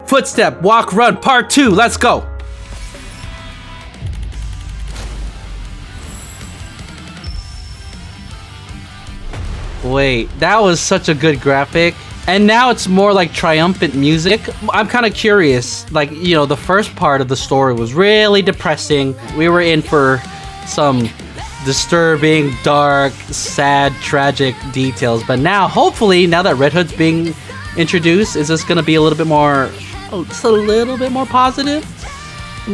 Footstep, Walk, Run, Part 2. Let's go. Wait, that was such a good graphic. And now it's more like triumphant music. I'm kind of curious. Like, you know, the first part of the story was really depressing. We were in for some disturbing, dark, sad, tragic details. But now, hopefully, now that Red Hood's being introduced, is this going to be a little bit more, just a little bit more positive?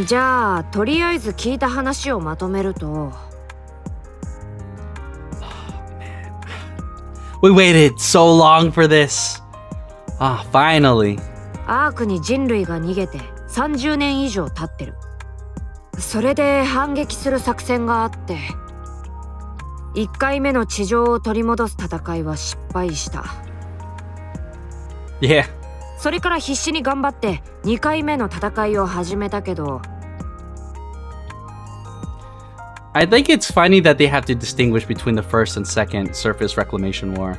じゃあ、とりあえず聞いた話をまとめると。We waited so long for this. Ah, finally. アークに人類が逃げて30年以上経ってる。それで反撃する作戦があって、1回目の地上を取り戻す戦いは失敗した。Yeah. それから必死に頑張って2回目の戦いを始めたけど。I think it's funny that they have to distinguish between the first and second surface reclamation war.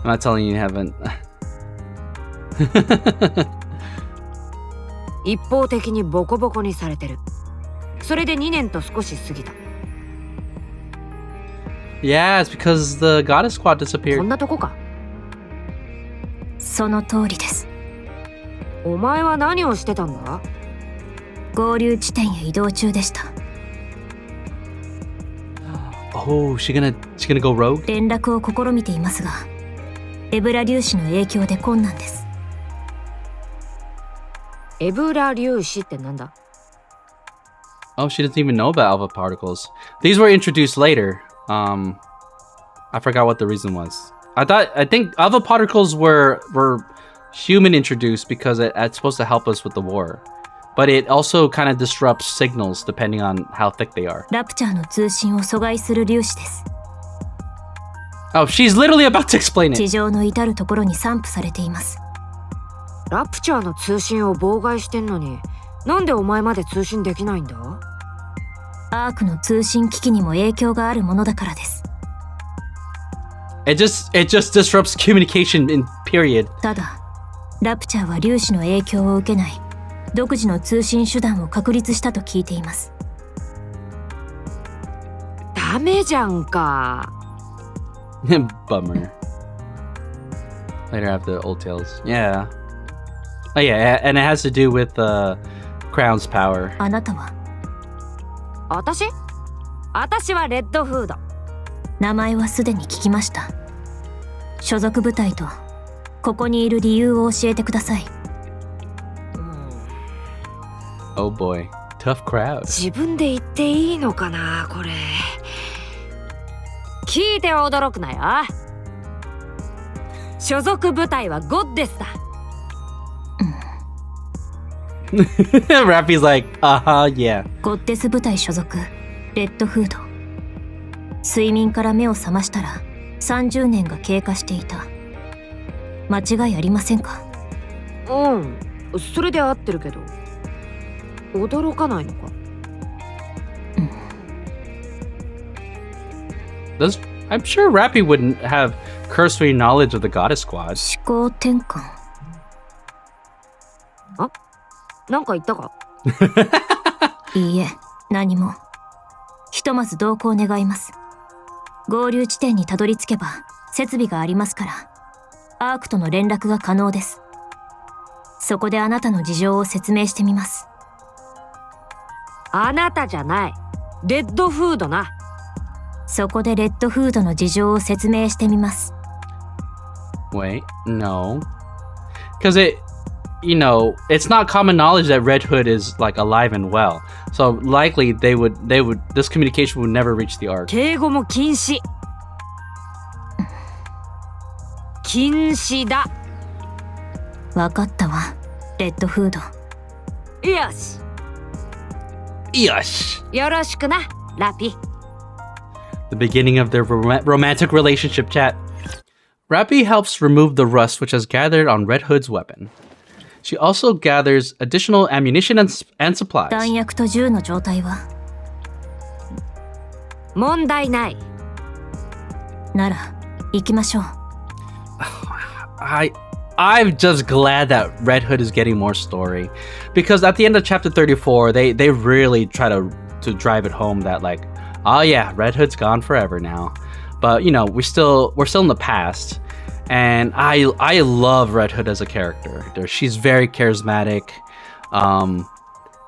I'm not telling you haven't. 一方的にボコボコにされてる。それで2年と少し過ぎた。Yeah, it's because the goddess squad disappeared. こんなとこか。その通りです。お前は何をしてたんだ？合流地点へ移動中でした。Oh, she gonna go rogue? 連絡を試みていますが、エブラ粒子の影響で困難です。エブラ粒子ってなんだ？ Oh, she doesn't even know about alpha particles. These were introduced later. I forgot what the reason was. I think alpha particles were human introduced because it's supposed to help us with the war. But it also kind of disrupts signals depending on how thick they are. ラプチャーの通信を阻害する粒子です。Oh, she's literally about to explain it. 地上の至るところに散布されています。ラプチャーの通信を妨害してんのに、なんでお前まで通信できないんだ？アークの通信機器にも影響があるものだからです。It just disrupts communication in period. ただ、ラプチャーは粒子の影響を受けない独自の通信手段を確立したと聞いています。ダメじゃんか。Bummer. Later after old tales. Yeah. Oh yeah, and it has to do with Crown's power. あなたは？私はレッドフード。名前はすでに聞きました。所属部隊とここにいる理由を教えてください。Oh boy, tough crowd. 自分で言っていいのかな、これ。聞いて驚くなよ。所属部隊はゴッデスだ。Rappy's like, yeah. ゴッデス部隊所属、レッドフード。睡眠から目を覚ましたら30年が経過していた。間違いありませんか？うん、それで合ってるけど。驚かないのか？I'm sure Rapi wouldn't have cursory knowledge of the goddess squad. 思考転換。あ、なんか言ったか？いいえ、何も。ひとまず同行願います。合流地点にたどり着けば設備がありますから、アークとの連絡が可能です。そこであなたの事情を説明してみます。あなたじゃない。レッドフードな。そこでレッドフードの事情を説明してみます。Wait, no. Because it's not common knowledge that Red Hood is like alive and well. So likely this communication would never reach the Ark. 敬語も禁止。禁止だ。わかったわ、レッドフード。よし。Yosh! よろしくな、ラピ。The beginning of their romantic relationship chat. Rapi helps remove the rust which has gathered on Red Hood's weapon. She also gathers additional ammunition and supplies. 弾薬と銃の状態は？問題ない。なら、行きましょう。I'm just glad that Red Hood is getting more story, because at the end of chapter 34, they really try to drive it home that like, oh yeah, Red Hood's gone forever now. But you know, we're still in the past, and I love Red Hood as a character. She's very charismatic.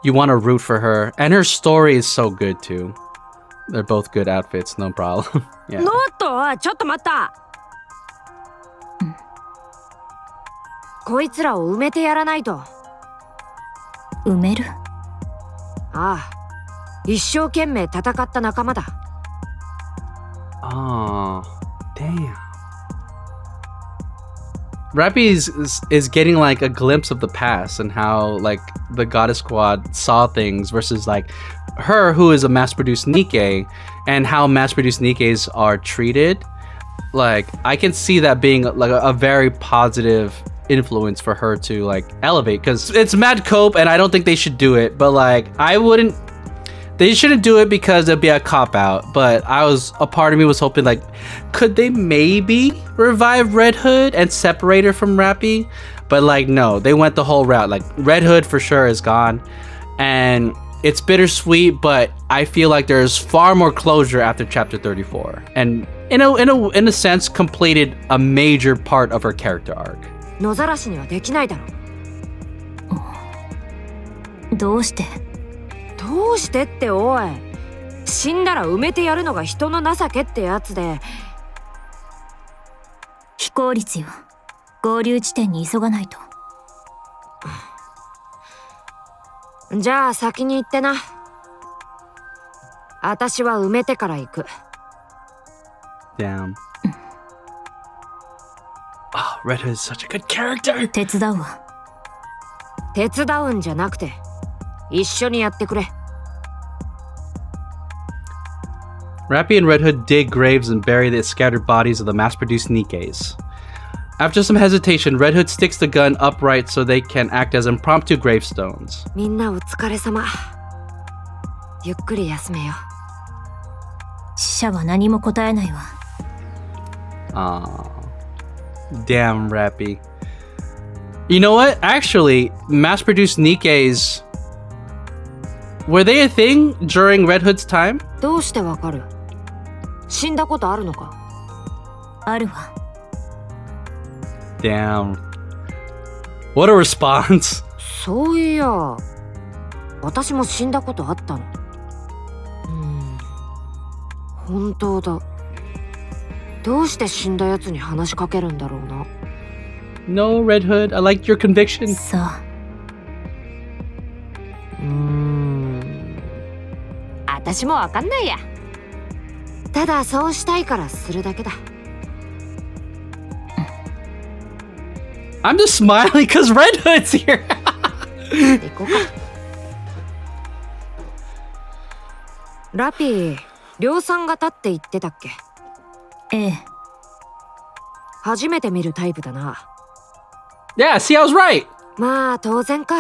You want to root for her, and her story is so good too. They're both good outfits, no problem. Yeah. のっと、ちょっと待った。こいつらを埋めてやらないと。埋める？ああ、一生懸命戦った仲間だ。Oh, damn. Rapi is getting like a glimpse of the past and how like the Goddess Squad saw things versus like her, who is a mass-produced Nikke, and how mass-produced Nikkes are treated. Like I can see that being like a very positive influence for her to like elevate, because it's mad cope and I don't think they should do it, but like they shouldn't do it because it'd be a cop-out. But a part of me was hoping like, could they maybe revive Red Hood and separate her from Rapi? But like, no, they went the whole route. Like Red Hood for sure is gone, and it's bittersweet, but I feel like there's far more closure after chapter 34, and in a sense completed a major part of her character arc. 野ざらしにはできないだろ。どうして？どうしてっておい。死んだら埋めてやるのが人の情けってやつで。非効率よ。合流地点に急がないと。じゃあ先に行ってな。私は埋めてから行く。Damn. Oh, Red Hood is such a good character. 手伝うわ。手伝うんじゃなくて、一緒にやってくれ。Rapi and Red Hood dig graves and bury the scattered bodies of the mass-produced Nikkes. After some hesitation, Red Hood sticks the gun upright so they can act as impromptu gravestones. みんなお疲れ様。ゆっくり休めよ。死者は何も答えないわ。Damn, Rapi. You know what? Actually, mass-produced Nikkes, were they a thing during Red Hood's time? どうしてわかる？死んだことあるのか？あるわ。Damn. What a response. そういや、私も死んだことあったの。本当だ。どうして死んだやつに話しかけるんだろうな。No, Red Hood, I liked your conviction. そう。私もわかんないや。ただそうしたいからするだけだ。I'm just smiling because Red Hood's here. 行こうか。ラピー、量産型って言ってたっけ？ええ。初めて見るタイプだな。Yeah, see, I was right. まあ当然か。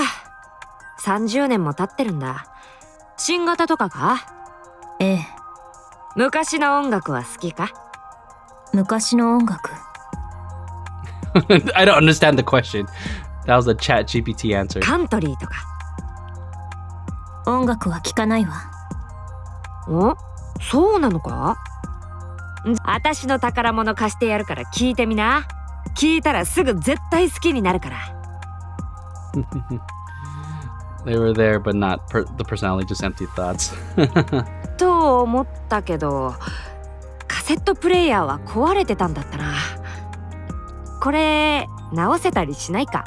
30年も経ってるんだ。新型とかか？ええ。昔の音楽は好きか？昔の音楽。I don't understand the question. That was a chat GPT answer. カントリーとか。音楽は聴かないわ。お？そうなのか？私の宝物貸してやるから聞いてみな。聞いたらすぐ絶対好きになるから。They were there, but not the personality, just empty thoughts. と思ったけど、カセットプレイヤーは壊れてたんだったな。これ直せたりしないか？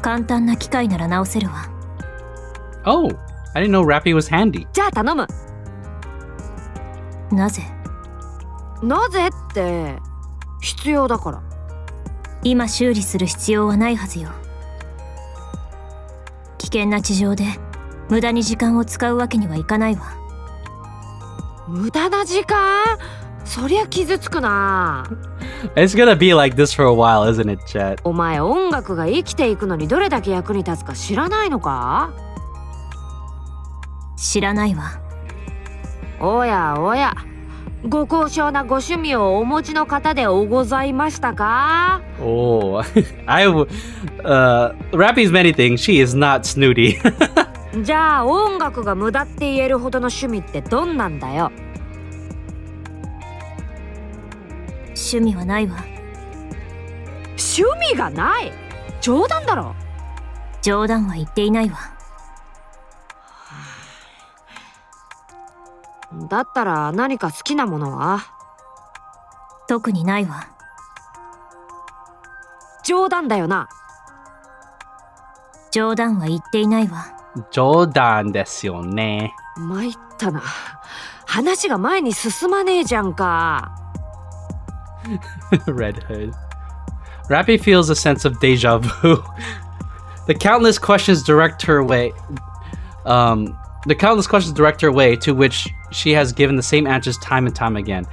簡単な機械なら直せるわ。Oh, I didn't know Rapi was handy. じゃあ頼む。なぜ？なぜって必要だから。今修理する必要はないはずよ。危険な地上で無駄に時間を使うわけにはいかないわ。無駄な時間？そりゃ傷つくな。It's gonna be like this for a while, isn't it, Chet? お前音楽が生きていくのにどれだけ役に立つか知らないのか？知らないわ。おやおや、ご高尚なご趣味をお持ちの方でおございましたか？ Oh, Rappy's many things. She is not snooty. じゃあ音楽が無駄って言えるほどの趣味ってどんなんだよ。趣味はないわ。趣味がない？冗談だろ。冗談は言っていないわ。だったら何か好きなものは？特にないわ。冗談だよな。冗談は言っていないわ。冗談ですよね。参ったな。話が前に進まねえじゃんか。Red Hood. Rapi feels a sense of deja vu. The countless questions direct her way. The countless questions direct her way, to which she has given the same answers time and time again.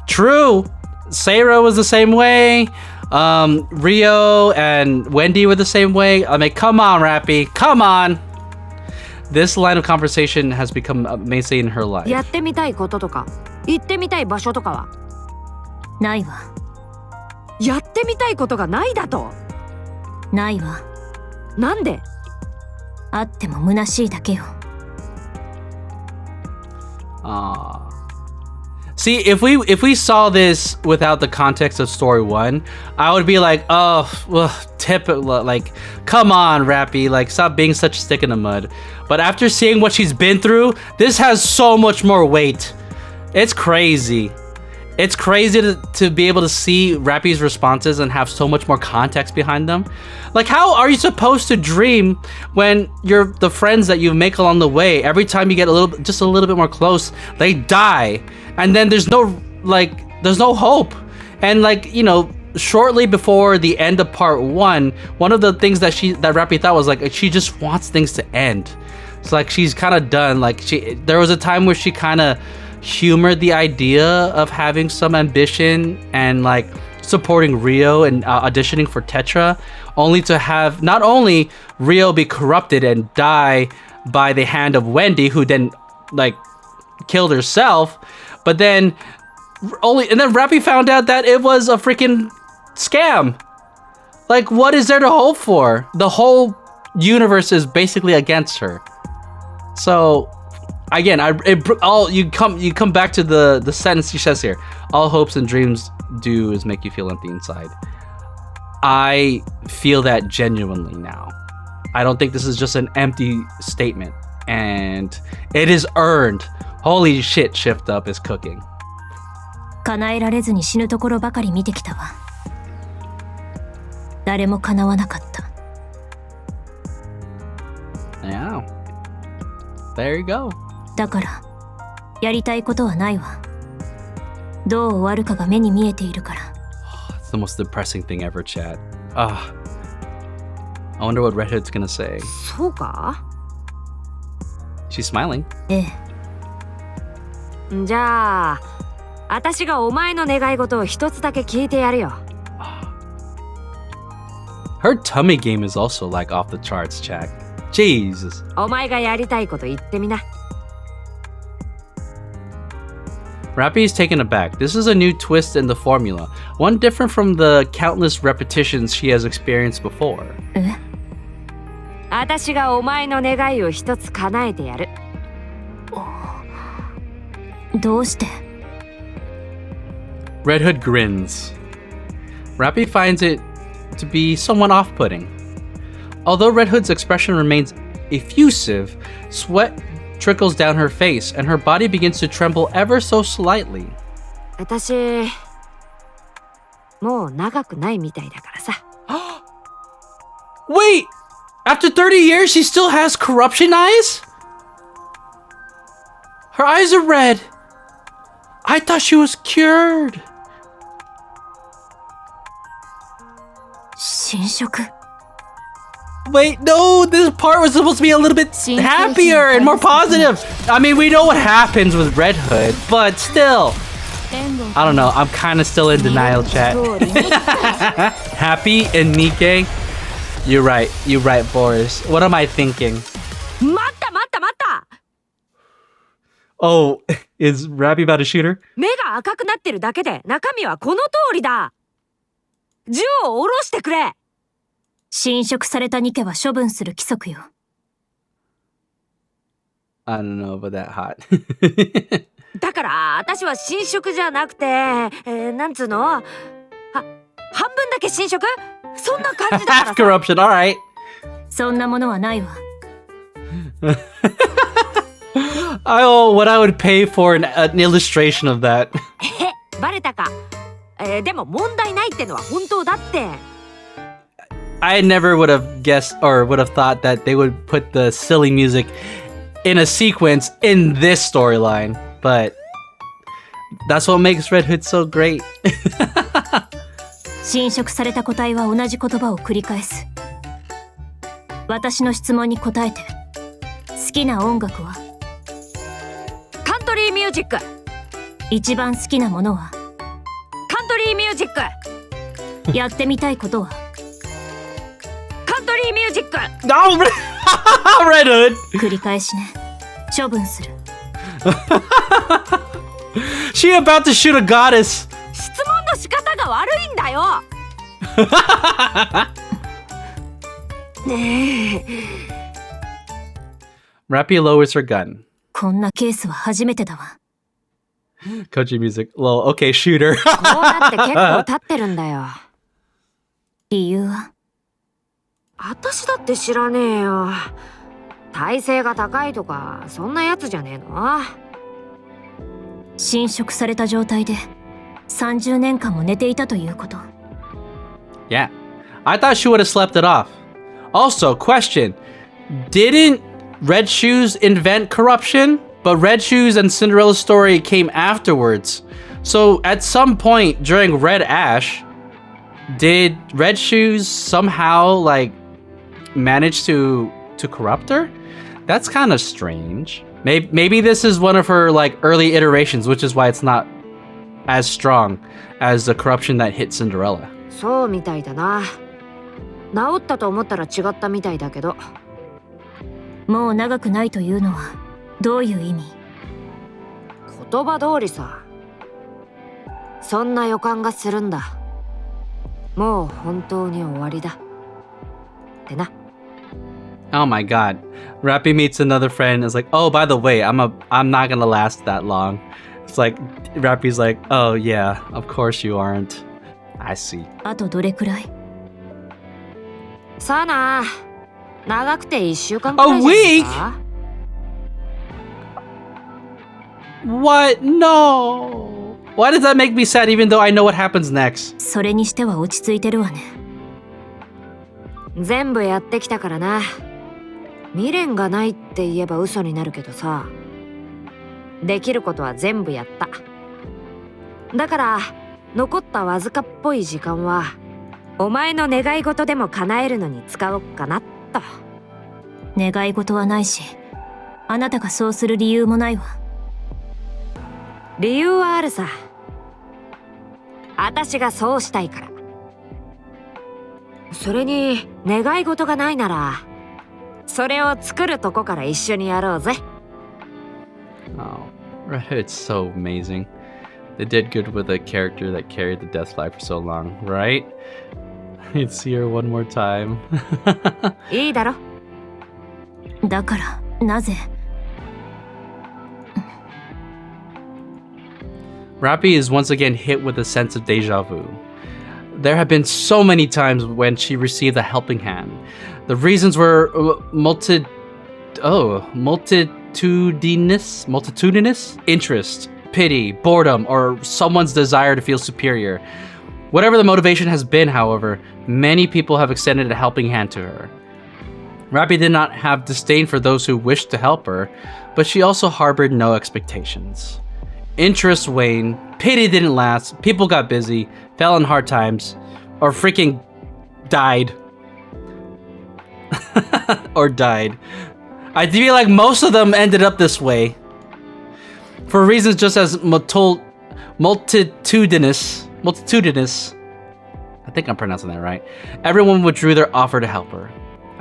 True. Sarah was the same way. Rio and Wendy were the same way. I mean, come on, Rapi. Come on. This line of conversation has become a mainstay in her life. やってみたいこととか、行ってみたい場所とかは？ないわ。やってみたいことがないだと？ないわ。なんで？あっても虚しいだけよ。See, if we saw this without the context of story 1, I would be like, oh, well, like, come on, Rapi, like, stop being such a stick in the mud. But after seeing what she's been through, this has so much more weight. It's crazy. It's crazy to be able to see Rapi's responses and have so much more context behind them. Like, how are you supposed to dream when the friends that you make along the way, every time you get just a little bit more close, they die, and then there's no hope. And like, you know, shortly before the end of part 1, one of the things that Rapi thought was like she just wants things to end. It's like she's kind of done. Like there was a time where she kind of humored the idea of having some ambition and like supporting Rio and auditioning for Tetra, only to have not only Rio be corrupted and die by the hand of Wendy, who then like killed herself, but then Rapi found out that it was a freaking scam. Like, what is there to hope for? The whole universe is basically against her. So again, you come back to the sentence she says here. All hopes and dreams do is make you feel empty inside. I feel that genuinely now. I don't think this is just an empty statement, and it is earned. Holy shit, Shift Up is cooking. 叶えられずに死ぬところばかり見てきたわ。誰も叶わなかった。Yeah. There you go. だからやりたいことはないわ。どう終わるかが目に見えているから。It's the most depressing thing ever, chat. I wonder what Red Hood's gonna say. そうか？ She's smiling. ええ。じゃあ、私がお前の願い事を一つだけ聞いてやるよ。Her tummy game is also like off the charts, chat. Jesus. お前がやりたいこと言ってみな。Rapi is taken aback. This is a new twist in the formula, one different from the countless repetitions she has experienced before. え？私がお前の願いを一つ叶えてやる。どうして？ Red Hood grins. Rapi finds it to be somewhat off-putting. Although Red Hood's expression remains effusive, sweat trickles down her face and her body begins to tremble ever so slightly. 私、もう長くないみたいだからさ。Wait! After 30 years, she still has corruption eyes? Her eyes are red. I thought she was cured. 侵食？ Wait, no, this part was supposed to be a little bit happier and more positive. I mean, we know what happens with Red Hood, but still. I don't know, I'm kind of still in denial, chat. Happy and Nikke? You're right, Boris. What am I thinking? 待った待った待った。Oh, is Rapi about to shoot her? 目が赤くなってるだけで中身はこの通りだ。銃を下ろしてくれ。侵食されたニケは処分する規則よ。I don't know about that hot. だから私は侵食じゃなくて、なんつうの？半分だけ侵食？そんな感じだからさ。Half corruption, alright. そんなものはないわ。What I would pay for an illustration of that. バレたか。でも問題ないってのは本当だって。I never would have guessed or would have thought that they would put the silly music in a sequence in this storyline, but that's what makes Red Hood so great. 侵食された個体は同じ言葉を繰り返す。私の質問に答えて。好きな音楽は？カントリーミュージック。一番好きなものは？カントリーミュージック。やってみたいことは？カントリーミュージック。No, Red Hood. 繰り返しね。処分する。She about to shoot a goddess. 質問の仕方が悪いんだよ。ねえ。Rapi lowers her gun. こんなケースは初めてだわ。Country music. Lol. Okay, shoot her. こうなって結構経ってるんだよ。理由は？私だって知らねえよ。耐性が高いとかそんなやつじゃねえの？侵食された状態で30年間も寝ていたということ。Yeah. I thought she would have slept it off. Also, question. Didn't Red Shoes invent corruption? But Red Shoes and Cinderella's story came afterwards. So at some point during Red Ash, did Red Shoes somehow like manage to corrupt her? That's kind of strange. Maybe this is one of her like early iterations, which is why it's not as strong as the corruption that hit Cinderella. そうみたいだな。治ったと思ったら違ったみたいだけど。もう長くないというのはどういう意味？言葉通りさ。そんな予感がするんだ。もう本当に終わりだ。ってな。Oh my god. Rapi meets another friend and is like, oh, by the way, I'm not gonna last that long. It's like, Rapi's like, oh yeah, of course you aren't. I see. あとどれくらい？さあな。長くて1週間くらいじゃないか？ What? No. Why does that make me sad even though I know what happens next? それにしては落ち着いてるわね。全部やってきたからな。未練がないって言えば嘘になるけどさ。できることは全部やった。だから残ったわずかっぽい時間はお前の願い事でも叶えるのに使おうかなと。願い事はないし、あなたがそうする理由もないわ。理由はあるさ。私がそうしたいから。それに願い事がないならそれを作るとこから一緒にやろうぜ。Oh, Red Hood's so amazing. They did good with a character that carried the death flag for so long, right? I'd see her one more time. いいだろ。だからなぜRapi is once again hit with a sense of deja vu. There have been so many times when she received a helping hand. The reasons were multitudinous interest, pity, boredom, or someone's desire to feel superior. Whatever the motivation has been, however, many people have extended a helping hand to her. Rapi did not have disdain for those who wished to help her, but she also harbored no expectations. Interest waned, pity didn't last, people got busy, fell in hard times, or freaking died. Or died. I feel like most of them ended up this way. For reasons just as multitudinous. I think I'm pronouncing that right. Everyone withdrew their offer to help her.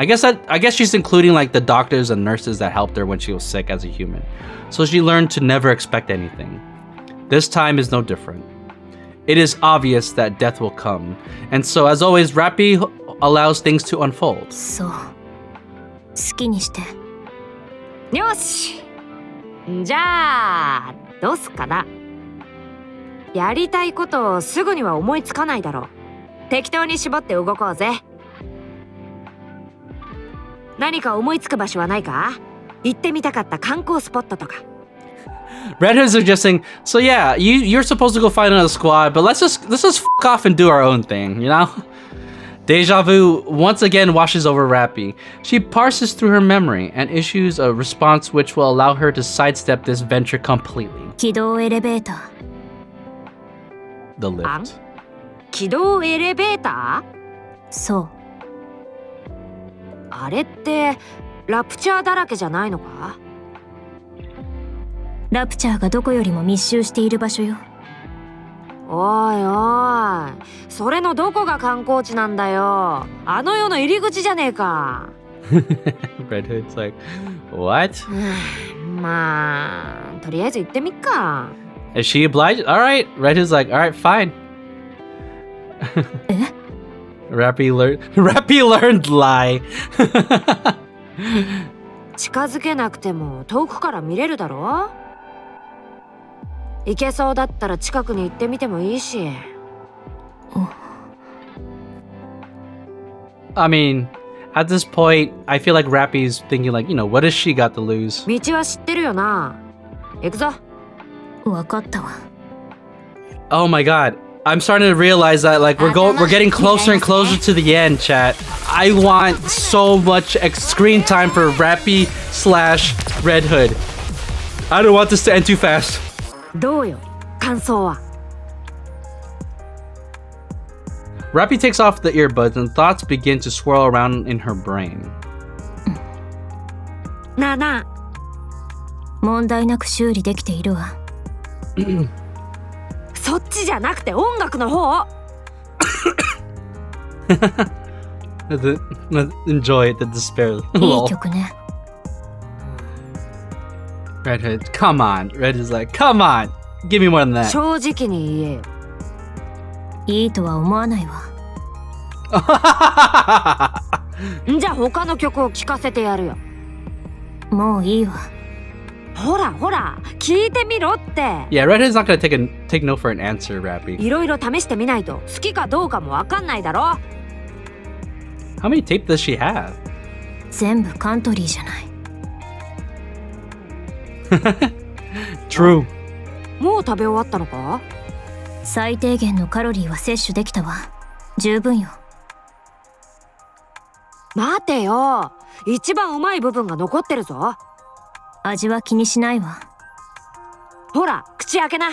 I guess she's including like the doctors and nurses that helped her when she was sick as a human. So she learned to never expect anything. This time is no different. It is obvious that death will come, and so as always, Rapi allows things to unfold. そう。好きにして。よし。じゃあどうすっかな。やりたいことをすぐには思いつかないだろう。適当に絞って動こうぜ。何か思いつく場所はないか？行ってみたかった観光スポットとか。Red Hood's suggesting, so yeah, you're supposed to go find another squad, but let's just f off and do our own thing, you know? Deja vu once again washes over Rapi. She parses through her memory and issues a response which will allow her to sidestep this venture completely. 軌道エレベーター。The lift. 軌道エレベーター？そう。あれってラプチャーだらけじゃないのか？ラプチャーがどこよりも密集している場所よ。おいおい、それのどこが観光地なんだよ。あの世の入り口じゃねえか。Red Hood's like, what? まあ、とりあえず行ってみっか。Is she obliged? Alright. Red Hood's like, alright, fine. えRapi learned lie. 近づけなくても遠くから見れるだろ。行けそうだったら近くに行ってみてもいいし。I mean, at this point, I feel like Rapi's thinking like, what does she got to lose? 道は知ってるよな。行くぞ。わかったわ。Oh my god. I'm starting to realize that like we're getting closer and closer to the end, chat. I want so much screen time for Rapi / Red Hood. I don't want this to end too fast. どうよ、感想は。Rapi takes off the earbuds and thoughts begin to swirl around in her brain. なあなあ。問題なく修理できているわ。そっちじゃなくて音楽の方。Enjoy the despair. いい曲ね。Red Hood, come on. Red is like, come on. Give me more than that. 正直に言えよ。いいとは思わないわ。じゃあ他の曲を聴かせてやるよ。もういいわ。ほらほら、聞いてみろって。Yeah, Red Hood's not gonna take no for an answer, Rapi. いろいろ試してみないと好きかどうかもわかんないだろ。How many tape does she have? 全部カントリーじゃない。True. もう食べ終わったのか？最低限のカロリーは摂取できたわ。十分よ。待てよ。一番うまい部分が残ってるぞ。味は気にしないわ。ほら、口開けな。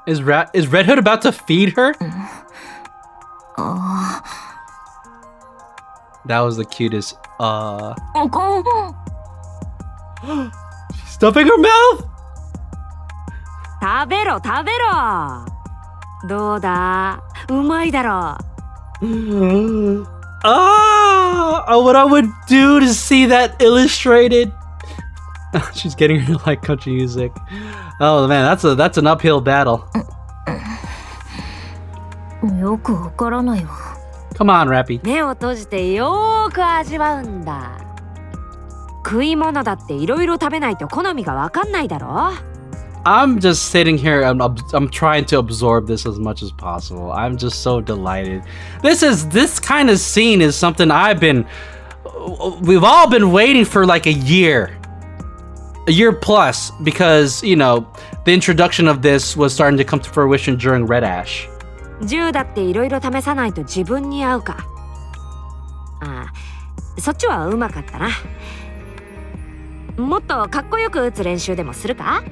Is Red Hood about to feed her? ああ。That was the cutest. Stuffing Stuffing her mouth? 食べろ食べろ。どうだ、うまいだろ。What I would do to see that illustrated. She's getting her to like country music. Oh man, that's an uphill battle. よくわからないわ。Come on, Rapi. 目を閉じてよーく味わうんだ。食い物だっていろいろ食べないと好みがわかんないだろ。I'm just sitting here. I'm trying to absorb this as much as possible. I'm just so delighted. This kind of scene is something we've all been waiting for like a year plus, because the introduction of this was starting to come to fruition during Red Ash. 銃だっていろいろ試さないと自分に合うか。そっちはうまかったな。もっとかっこよく撃つ練習でもするか？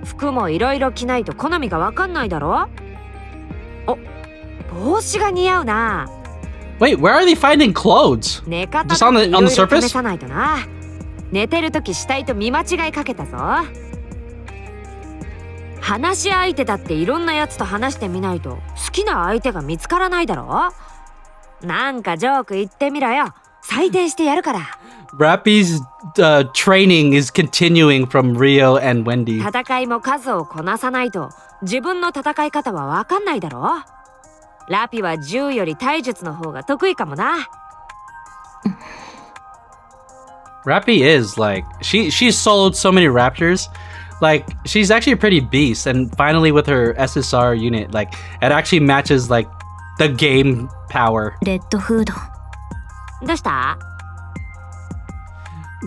服もいろいろ着ないと好みがわかんないだろ。お、帽子が似合うな。Wait, where are they finding clothes? 寝方 Just on the いろいろ surface? 試さないとな。寝てるとき死体と見間違いかけたぞ。話し相手だっていろんなやつと話してみないと好きな相手が見つからないだろ。なんかジョーク言ってみろよ。採点してやるから。Rappy's training is continuing from Rio and Wendy. 戦いも数をこなさないと自分の戦い方はわかんないだろ。ラピは銃より体術の方が得意かもな。Rapi is like she's soloed so many raptors. Like she's actually a pretty beast, and finally with her SSR unit, like it actually matches like the game power. レッドフード。どうした？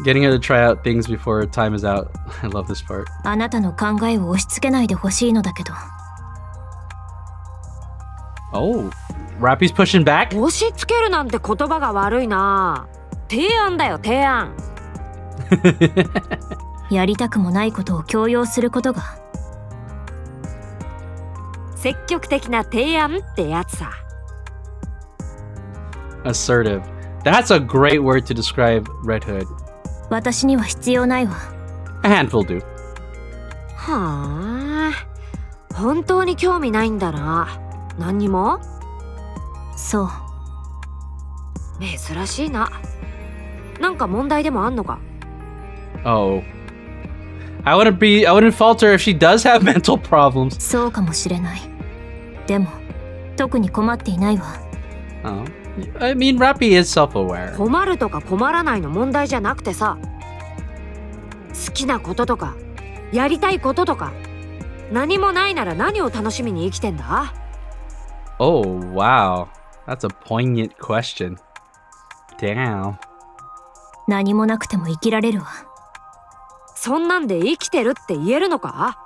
Getting her to try out things before time is out. I love this part. あなたの考えを押し付けないでほしいのだけど。Oh, Rappy's pushing back? 押し付けるなんて言葉が悪いな。提案だよ、提案。やりたくもないことを強要することが。積極的な提案ってやつさ。Assertive. That's a great word to describe Red Hood. 私には必要ないわ。A handful do. はあ、本当に興味ないんだな。何にも？そう。珍しいな。なんか問題でもあんのか？ Oh. I wouldn't fault her if she does have mental problems. そうかもしれない。でも、特に困っていないわ。Oh. I mean, Rapi is self-aware. 困るとか困らないの問題じゃなくてさ、好きなこととか、やりたいこととか、何もないなら何を楽しみに生きてんだ？ Oh, wow. That's a poignant question. Damn. 何もなくても生きられるわ。そんなんで生きてるって言えるのか？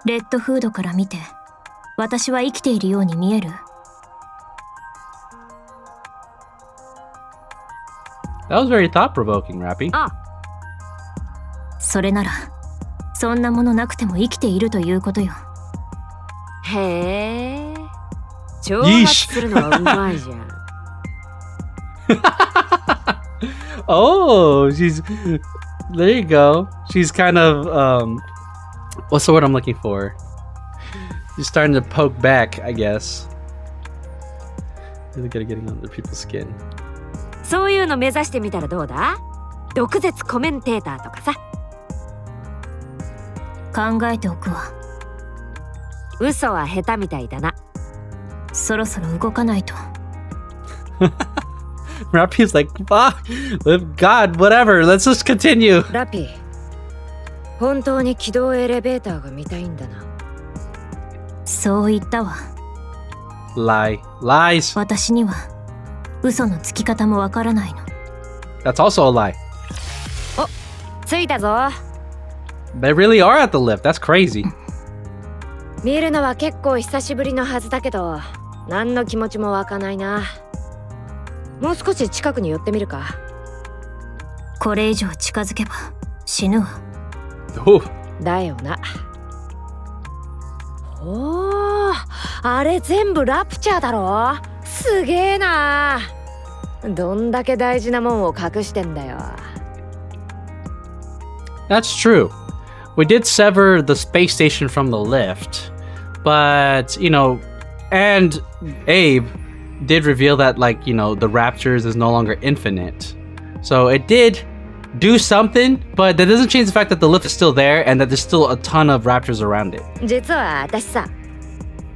レッドフードから見て、私は生きているように見える？That was very thought-provoking, Rapi. あ、それなら、そんなものなくても生きているということよ。へえ。挑発するのはうまいじゃん。Oh, there you go. She's kind of, what's the word I'm looking for? She's starting to poke back, I guess. Really good at getting under people's skin. そういうの目指してみたらどうだ？毒舌コメンテーターとかさ。考えておくわ。嘘は下手みたいだな。そろそろ動かないと。Rapi's like, God, whatever, let's just continue. ラピ、本当に軌道エレベーターが見たいんだな。そう言ったわ。Lies. 私には嘘のつき方もわからないの。That's also a lie. お、着いたぞ。They really are at the lift. That's crazy. 見るのは結構久しぶりのはずだけど、何の気持ちも湧かないな。もう少し近くに寄ってみるか。これ以上近づけば死ぬわ。Oh. だよな。おー、あれ全部ラプチャーだろ。すげえな。どんだけ大事なもんを隠してんだよ。That's true. We did sever the space station from the lift, but, you know, and Abe did reveal that, like, you know, the Raptors is no longer infinite. So it did do something, but that doesn't change the fact that the lift is still there and that there's still a ton of Raptors around it. 実は私さ、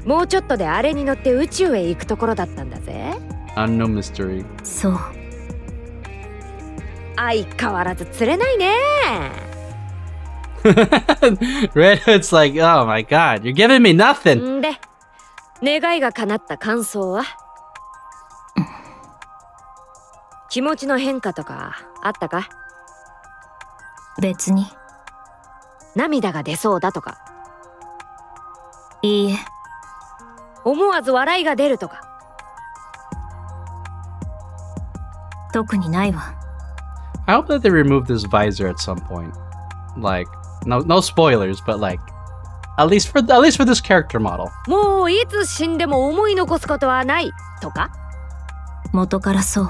もうちょっとであれに乗って宇宙へ行くところだったんだぜ。Unknown mystery. そう。相変わらず釣れないね。Red Hood's like, oh my god, you're giving me nothing. んで、願いが叶った感想は？気持ちの変化とかあったか？別に。涙が出そうだとか？いいえ。思わず笑いが出るとか？特にないわ。I hope that they remove this visor at some point. Like, no spoilers, but like, at least for this character model. もういつ死んでも思い残すことはないとか？元からそう。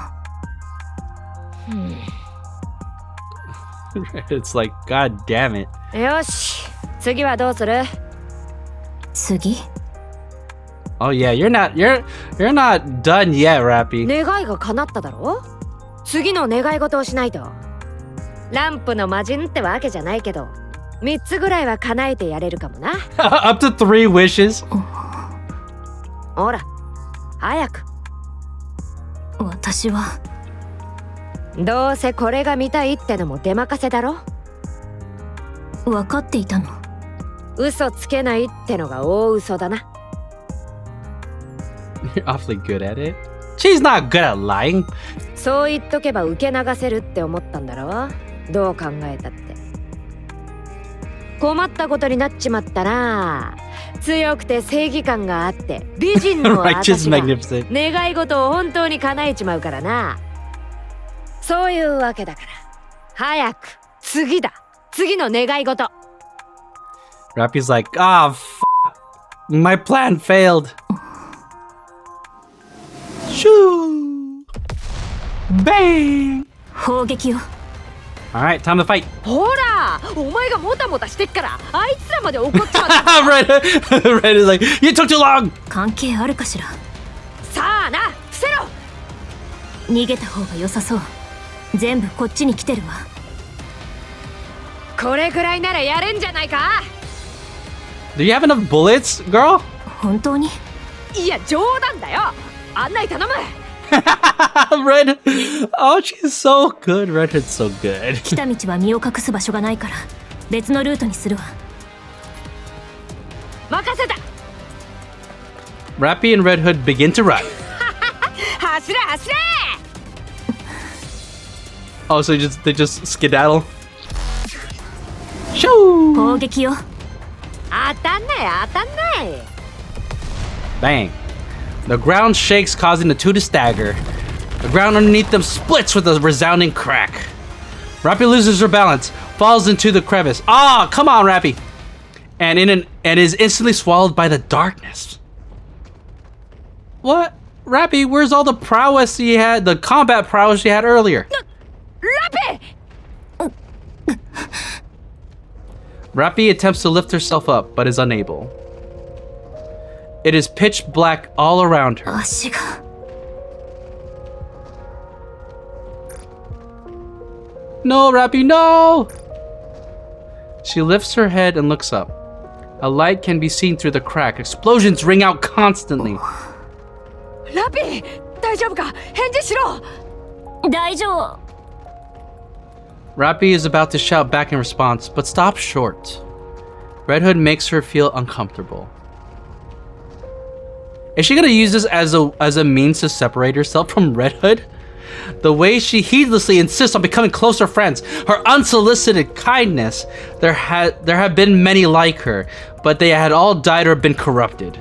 It's like, god damn it. よし、次はどうする？次？ Oh yeah, you're not done yet, Rapi. 願いが叶っただろ。次の願い事をしないと。ランプの魔人ってわけじゃないけど、3つぐらいは叶えてやれるかもな。Up to 3 wishes. ほら、早く。私はどうせこれが見たいってのも出任せだろ。分かっていたの。嘘つけないってのが大嘘だな。You're awfully good at it. She's not good at lying. そう言っとけば受け流せるって思ったんだろ。どう考えたって。困ったことになっちまったな。強くて正義感があって美人の私が願い事を本当に叶えちまうからな。そういうわけだから。早く次だ。次の願い事。Rappy's like, ah, my plan failed. Shoo! Bang! 砲撃を。Alright, time to fight. ほら、お前がもたもたしてっから、あいつらまで怒っちまった。Red is like, you took too long! 関係あるかしら。さあな、伏せろ。逃げた方が良さそう。全部こっちに来てるわ。これぐらいならやれんじゃないか。Do you have enough bullets, girl? 本当に？いや、冗談だよ。案内頼む。Red, oh, she's so good. Red Hood's so good. 来た道は身を隠す場所がないから別のルートにするわ。任せた。Rapi and Red Hood begin to run. 走れ走れ。Oh, so they just skedaddle. Shoo! 砲撃よ。当たんない当たんない。 Bang. The ground shakes, causing the two to stagger. The ground underneath them splits with a resounding crack. Rapi loses her balance, falls into the crevice. Ah, come on, Rapi! And is instantly swallowed by the darkness. What? Rapi, where's all the prowess you had, the combat prowess you had earlier? Rapi! Rapi attempts to lift herself up, but is unable. It is pitch black all around her. 足が。No, Rapi, no! She lifts her head and looks up. A light can be seen through the crack. Explosions ring out constantly. Rapi! 大丈夫か？返事しろ！大丈夫。Rapi is about to shout back in response, but stops short. Red Hood makes her feel uncomfortable. Is she gonna use this as a means to separate herself from Red Hood? The way she heedlessly insists on becoming closer friends, her unsolicited kindness. There have been many like her, but they had all died or been corrupted.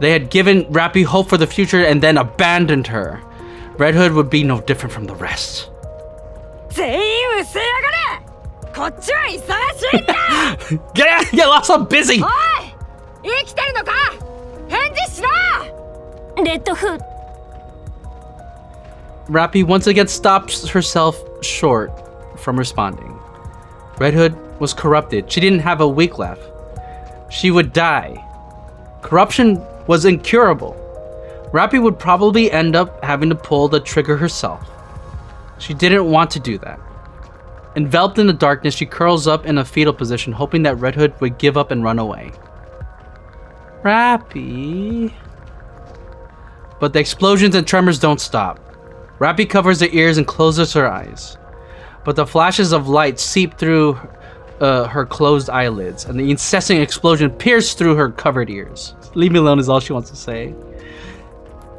They had given Rapi hope for the future and then abandoned her. Red Hood would be no different from the rest. 全員失せやがれ！こっちは忙しいんだ！ Get lost, I'm busy! おい！生きてるのか？返事しろ！レッドフー。Rapi once again stops herself short from responding. Red Hood was corrupted. She didn't have a week left. She would die. Corruption was incurable. Rapi would probably end up having to pull the trigger herself. She didn't want to do that. Enveloped in the darkness, she curls up in a fetal position, hoping that Red Hood would give up and run away. Rapi... But the explosions and tremors don't stop. Rapi covers her ears and closes her eyes. But the flashes of light seep through her closed eyelids, and the incessant explosion pierces through her covered ears. Leave me alone is all she wants to say.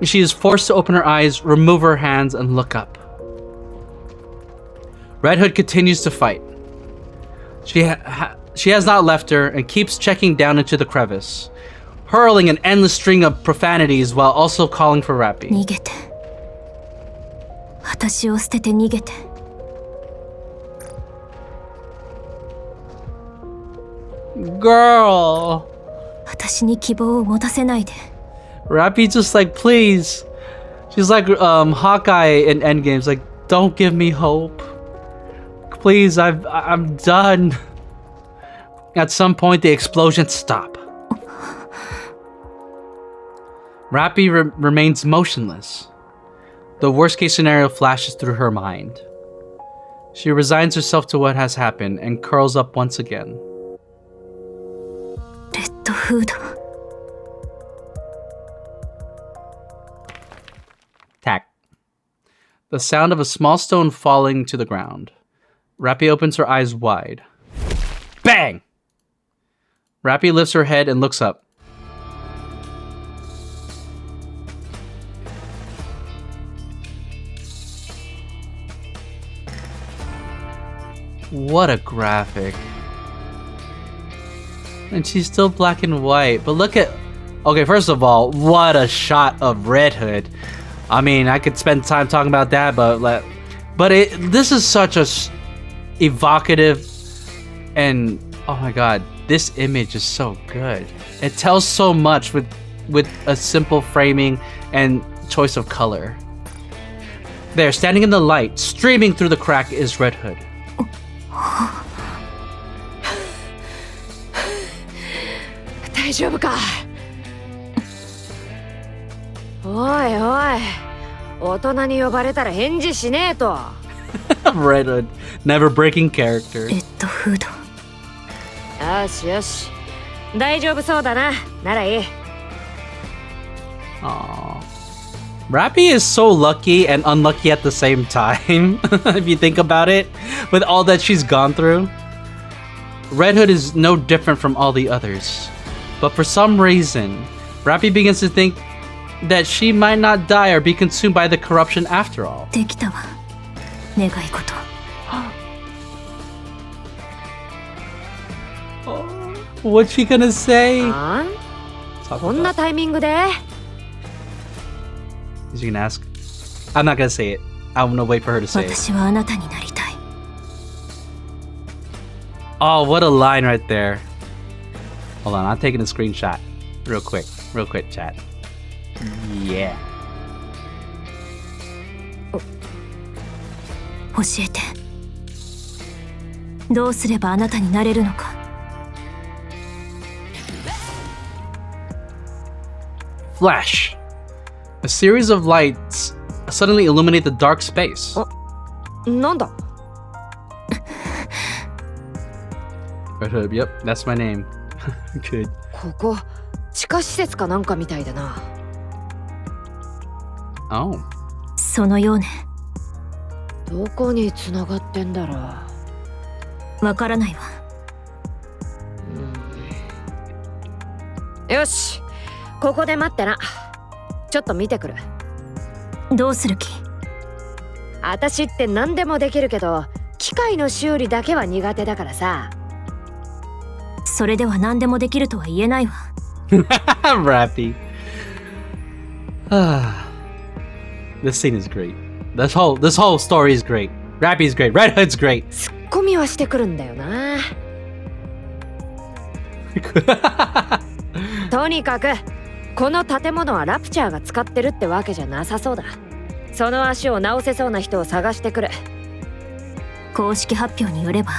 She is forced to open her eyes, remove her hands, and look up. Red Hood continues to fight. She has not left her and keeps checking down into the crevice, hurling an endless string of profanities while also calling for Rapi. 逃げて。私を捨てて逃げて。Girl. 私に希望を持たせないで。Rapi's just like, please. She's like Hawkeye in Endgame's like, don't give me hope. Please, I'm done. At some point, the explosions stop. Rapi remains motionless. The worst case scenario flashes through her mind. She resigns herself to what has happened and curls up once again. Red Hood. Tack. The sound of a small stone falling to the ground. Rapi opens her eyes wide. Bang! Rapi lifts her head and looks up. What a graphic. And she's still black and white. But look at... Okay, first of all, what a shot of Red Hood. I mean, I could spend time talking about that, but this is such a evocative and... Oh my god, this image is so good. It tells so much with a simple framing and choice of color. There, standing in the light, streaming through the crack is Red Hood. 大丈夫か。おいおい、大人に呼ばれたら返事しねえと。Red Hood, never breaking character. レッドフード。よしよし、大丈夫そうだな。ならいい。Aww. Rapi is so lucky and unlucky at the same time, if you think about it, with all that she's gone through. Red Hood is no different from all the others. But for some reason, Rapi begins to think that she might not die or be consumed by the corruption after all. できたわ。願い事。What's she gonna say? あん？こんなタイミングで？ Is she gonna ask? I'm not gonna say it. I'm gonna wait for her to say it. 私はあなたになりたい。Oh, what a line right there. Hold on, I'm taking a screenshot. Real quick, chat. Yeah. 教えて。どうすればあなたになれるのか。Flash. A series of lights suddenly illuminate the dark space. なんだ？ Red Hood, yep, that's my name. Good. ここ地下施設かなんかみたいだな。Oh. そのようね。どこに繋がってんだろう。わからないわ。よし、ここで待ってな。ちょっと見てくる。どうする気？私って何でもできるけど、機械の修理だけは苦手だからさ。それでは何でもできるとは言えないわ。Rapi. This scene is great. This whole story is great. Rappy's great. Red Hood's great. ツッコミはしてくるんだよな。とにかくこの建物はラプチャーが使ってるってわけじゃなさそうだ。その足を直せそうな人を探してくる。公式発表によれば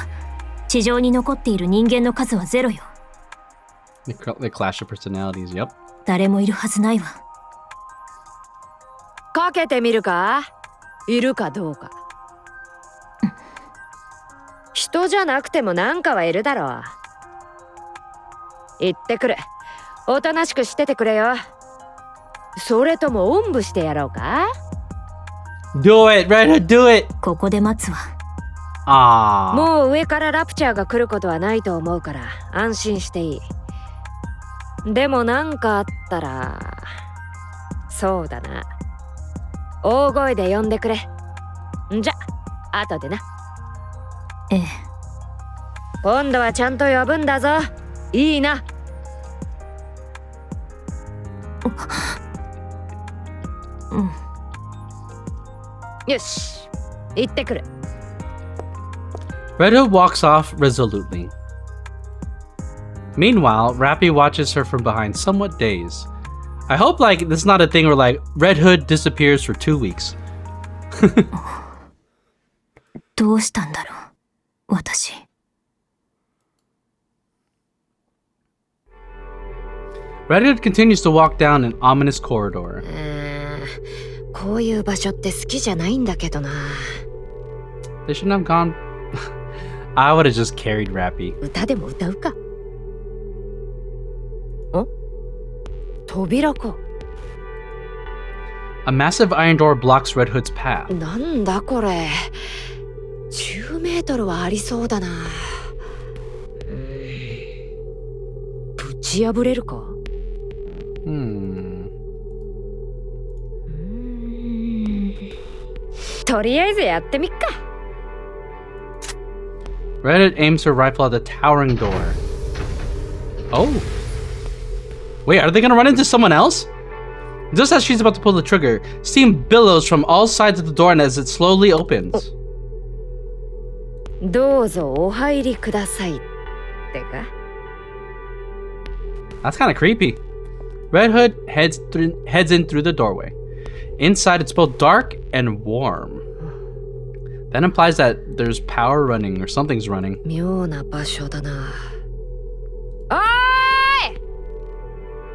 地上に残っている人間の数はゼロよ。The clash of personalities, yep. 誰もいるはずないわ。かけてみるか？いるかどうか。人じゃなくてもなんかはいるだろう。行ってくる。おとなしくしててくれよ。それともおんぶしてやろうか？ Do it, Red Hood, do it! ここで待つわ。ああ。もう上からラプチャーが来ることはないと思うから安心していい。でもなんかあったら、そうだな。大声で呼んでくれ。んじゃ、後でな。ええ。今度はちゃんと呼ぶんだぞ。いいな。うん。よし、行ってくる。Red Hood walks off resolutely. Meanwhile, Rapi watches her from behind, somewhat dazed. I hope this is not a thing where Red Hood disappears for 2 weeks. どうしたんだろう、私。Red Hood continues to walk down an ominous corridor. こういう場所って好きじゃないんだけどな。 They shouldn't have gone. I would have just carried Rapi. 歌でも歌うか。ん？扉か。A massive iron door blocks Red Hood's path. なんだこれ。10メートルはありそうだな。ぶち破れるか。とりあえずやってみっか。Red Hood aims her rifle at the towering door. Oh. Wait, are they gonna run into someone else? Just as she's about to pull the trigger, steam billows from all sides of the door and as it slowly opens. どうぞお入りくださいってか。 That's kind of creepy. Red Hood heads in through the doorway. Inside, it's both dark and warm. That implies that there's power running or something's running. 妙な場所だな。おーい！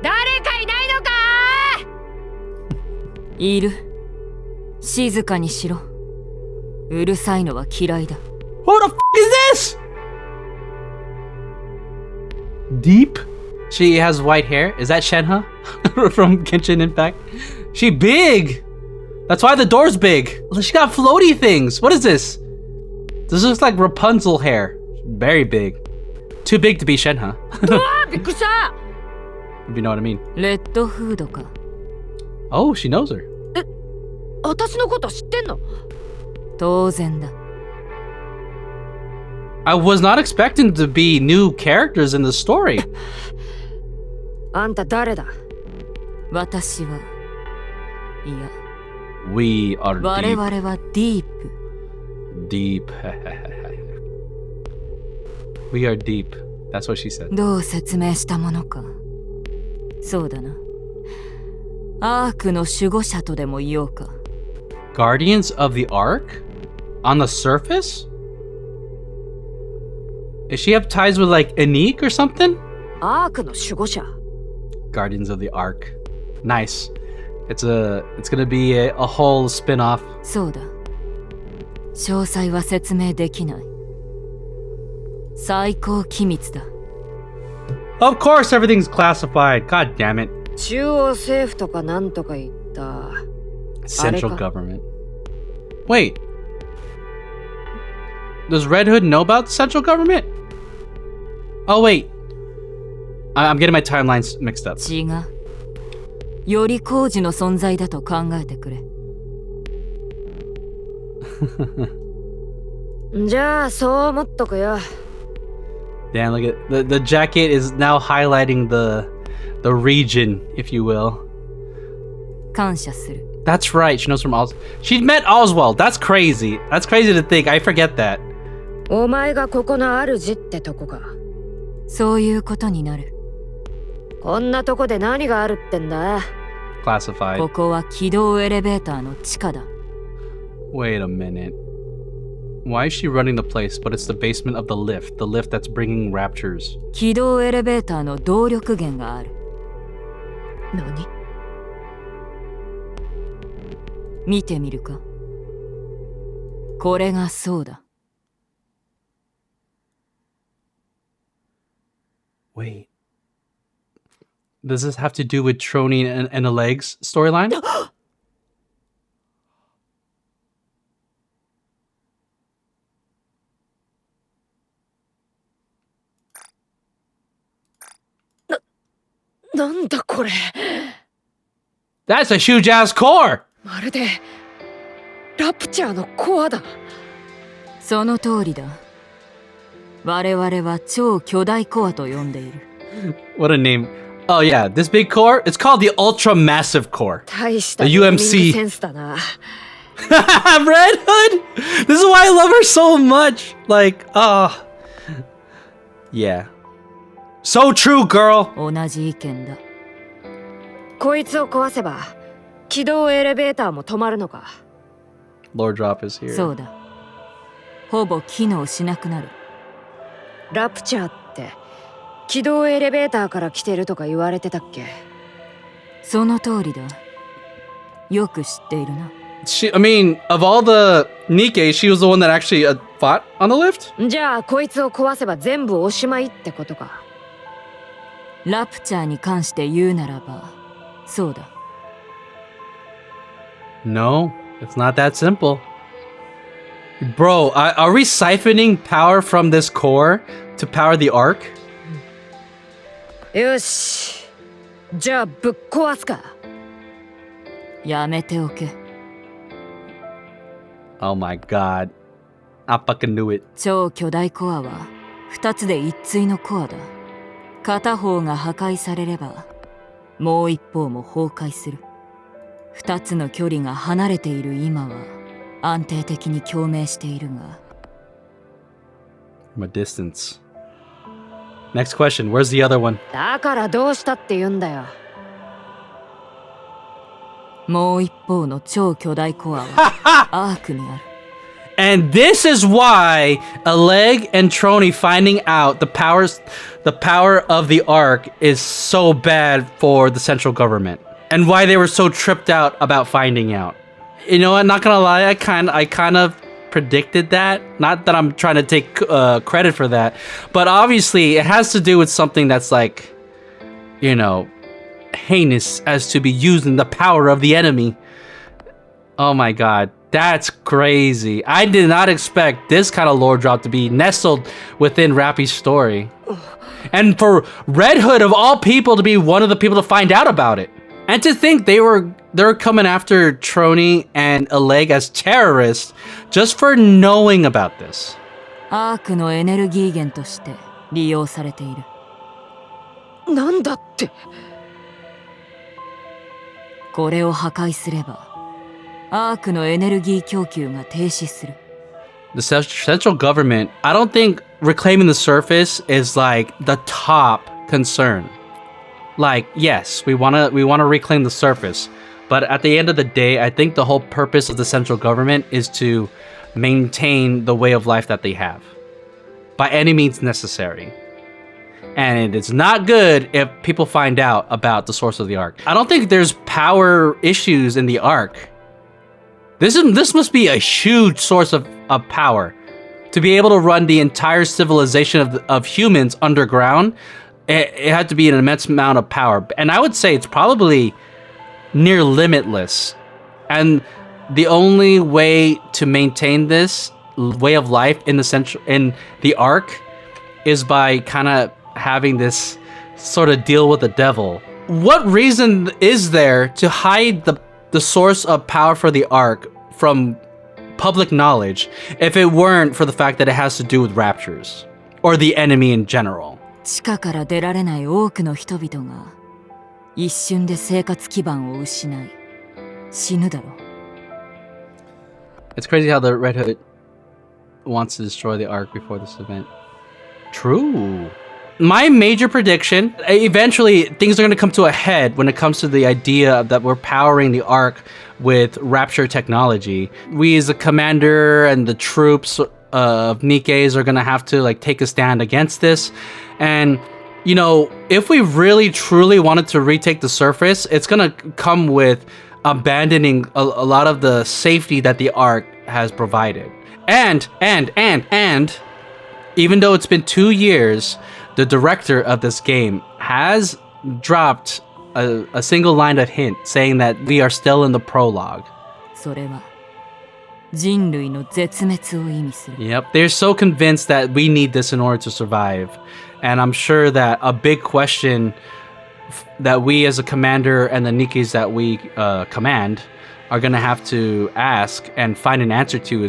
誰かいないのか？いる。静かにしろ。うるさいのは嫌いだ。Who the f*** is this? D.E.E.P? She has white hair. Is that Shenhe from Genshin Impact? She big. That's why the door's big. She got floaty things. What is this? This looks like Rapunzel hair. Very big. Too big to be Shenhe. びっくりした。 If you know what I mean. レッドフードか。 Oh, she knows her. 私のこと知ってんの？当然だ。I was not expecting to be new characters in the story. あんた誰だ？私は。いや。We are 我 deep. 々はディープ。 Deep. We are deep. That's what she said. どう説明したものか。そうだな。アークの守護者とでも言おうか。Guardians of the Ark? On the surface? Does she have ties with like Nikke or something? アークの守護者。 Guardians of the Ark. Nice. It's gonna be a whole spin-off. そうだ。詳細は説明できない。最高機密だ。Of course everything's classified. God damn it. 中央政府とかなんとか言った。 Central government. Wait. Does Red Hood know about the central government? Oh wait. I'm getting my timelines mixed up. 違う。より工事の存在だと考えてくれ。じゃあそう思っとくよ。 Damn, look at the jacket is now highlighting the region, if you will. 感謝する。 That's right. She knows from Oswald. She met Oswald. That's crazy. That's crazy to think. I forget that. お前がここの主ってとこか。そういうことになる。こんなとこで何があるってんだ？ Classified. ここは軌道エレベーターの地下だ。 Wait a minute. Why is she running the place, but it's the basement of the lift that's bringing raptures? 軌道エレベーターの動力源がある。何？見てみるか。これがそうだ。Wait. Does this have to do with Trony and the legs storyline? なんだこれ。 That's a huge ass core! まるでラプチャーのコアだ。その通りだ。我々は超巨大コアと呼んでいる。What a name. Oh yeah, this big core, it's called the Ultra Massive Core. 大した The ネーミング UMC. センスだな。 Red Hood! This is why I love her so much. Like, yeah. So true, girl! 同じ意見だ。こいつを壊せば軌道エレベーターも止まるのか。 Lord Drop is here. そうだ。ほぼ機能しなくなる。ラプチャーって軌道エレベーターから来てるとか言われてたっけ？その通りだ。よく知っているな。I mean, of all the Nikke, she was the one that actually fought on the lift? じゃあこいつを壊せば全部おしまいってことか。ラプチャーに関して言うならば、そうだ。No, it's not that simple. Bro, are we siphoning power from this core to power the arc? よし。じゃあぶっ壊すか。やめておけ。Oh my god. I fucking knew it. 超巨大コアは2つで一対のコアだ。片方が破壊されればもう一方も崩壊する。2つの距離が離れている今は安定的に共鳴しているが。From a distance. Next question. Where's the other one? だからどうしたって言うんだよ。もう一方の超巨大コアはアークにある。And this is why Oleg and Trony finding out the power of the Ark is so bad for the central government, and why they were so tripped out about finding out. You know what? Not gonna lie, I kind of predicted that. Not that I'm trying to take credit for that, but obviously it has to do with something that's like, you know, heinous as to be using the power of the enemy. Oh my god. That's crazy. I did not expect this kind of lore drop to be nestled within Rapi's story. And for Red Hood of all people to be one of the people to find out about it. And to think they were coming after Trony and Oleg as terrorists just for knowing about this. アークのエネルギー源として利用されている。なんだって。これを破壊すればアークのエネルギー供給が停止する。The central government, I don't think reclaiming the surface is like the top concern. Like, yes, we wanna reclaim the surface, but at the end of the day, I think the whole purpose of the central government is to maintain the way of life that they have, by any means necessary. And it's not good if people find out about the source of the Ark. I don't think there's power issues in the Ark. This must be a huge source of power. To be able to run the entire civilization of humans underground, it had to be an immense amount of power. And I would say it's probably near limitless. And the only way to maintain this way of life in the Ark is by kind of having this sort of deal with the devil. What reason is there to hide the source of power for the Ark from public knowledge if it weren't for the fact that it has to do with raptures or the enemy in general? 地下から出られない多くの人々が一瞬で生活基盤を失い死ぬだろう。It's crazy how the Red Hood wants to destroy the Ark before this event. True. My major prediction, eventually things are going to come to a head when it comes to the idea that we're powering the Ark with Rapture technology. We as a commander and the troops of Nikkes are going to have to like take a stand against this. And, you know, if we really truly wanted to retake the surface, it's going to come with abandoning a lot of the safety that the Ark has provided. And even though it's been 2 years, the director of this game has dropped a single line of hint saying that we are still in the prologue. それは人類の絶滅を意味する。 Yep, they're so convinced that we need this in order to survive. And I'm sure that a big question that we as a commander and the Nikkes that we command are going to have to ask and find an answer to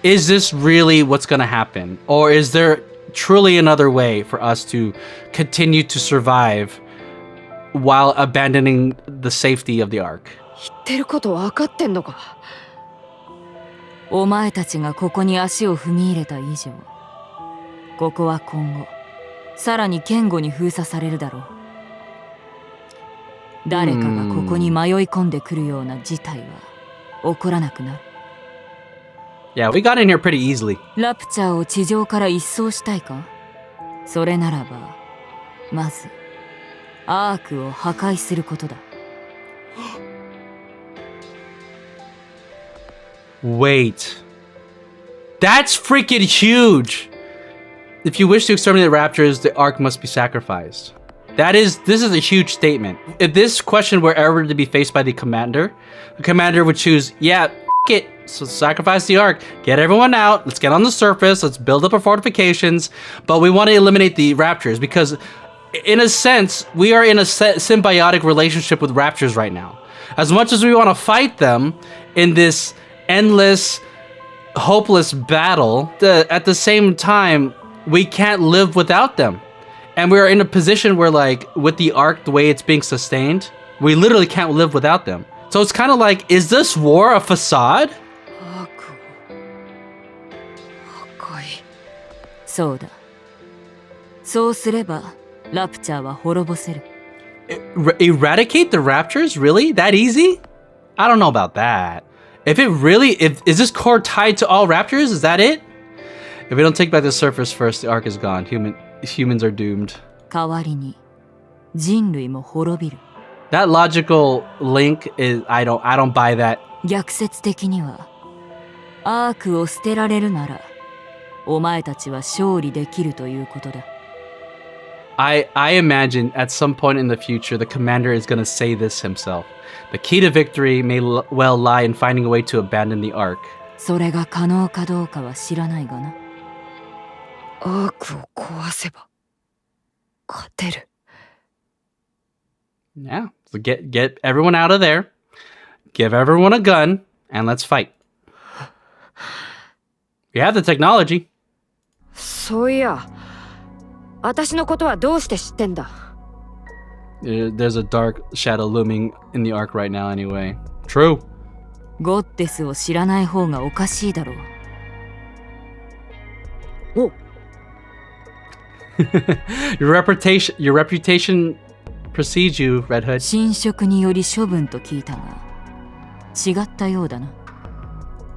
is this really what's going to happen? Or is there truly another way for us to continue to survive while abandoning the safety of the Ark? 言ってること分かってんのか。お前たちがここに足を踏み入れた以上、ここは今後さらに堅固に封鎖されるだろう。誰かがここに迷い込んでくるような事態は起こらなくなる。Yeah, we got in here pretty easily. ラプチャーを地上から一掃したいか？それならばまずアークを破壊することだ。Wait. That's freaking huge! If you wish to exterminate the raptors, the Ark must be sacrificed. This is a huge statement. If this question were ever to be faced by the commander would choose, yeah, it, so sacrifice the Ark, get everyone out, let's get on the surface, let's build up our fortifications, but we want to eliminate the raptors because, in a sense, we are in a symbiotic relationship with raptors right now. As much as we want to fight them in this endless, hopeless battle, at the same time, we can't live without them. And we're in a position where, like, with the Ark, the way it's being sustained, we literally can't live without them. So it's kind of like, is this war a facade? そうだ。そうすれば、ラプチャーは滅ぼせる。Eradicate the raptors? Really? That easy? I don't know about that. Is this core tied to all raptors? Is that it? If we don't take back the surface first, the Ark is gone. Humans are doomed. 代わりに、人類も滅びる。That logical link is I don't buy that. 逆説的には、アークを捨てられるなら、お前たちは勝利できるということだ。I imagine at some point in the future, the commander is going to say this himself. The key to victory may well lie in finding a way to abandon the Ark. それが可能かどうかは知らないがな。アークを壊せば勝てる。Yeah, so get everyone out of there, give everyone a gun, and let's fight. We have the technology. そういや、私のことはどうして知ってんだ？ There's a dark shadow looming in the Ark right now anyway. True. ゴッデスを知らない方がおかしいだろう。おYour reputation precedes you, Red Hood. 侵食により処分と聞いたが、違ったようだな。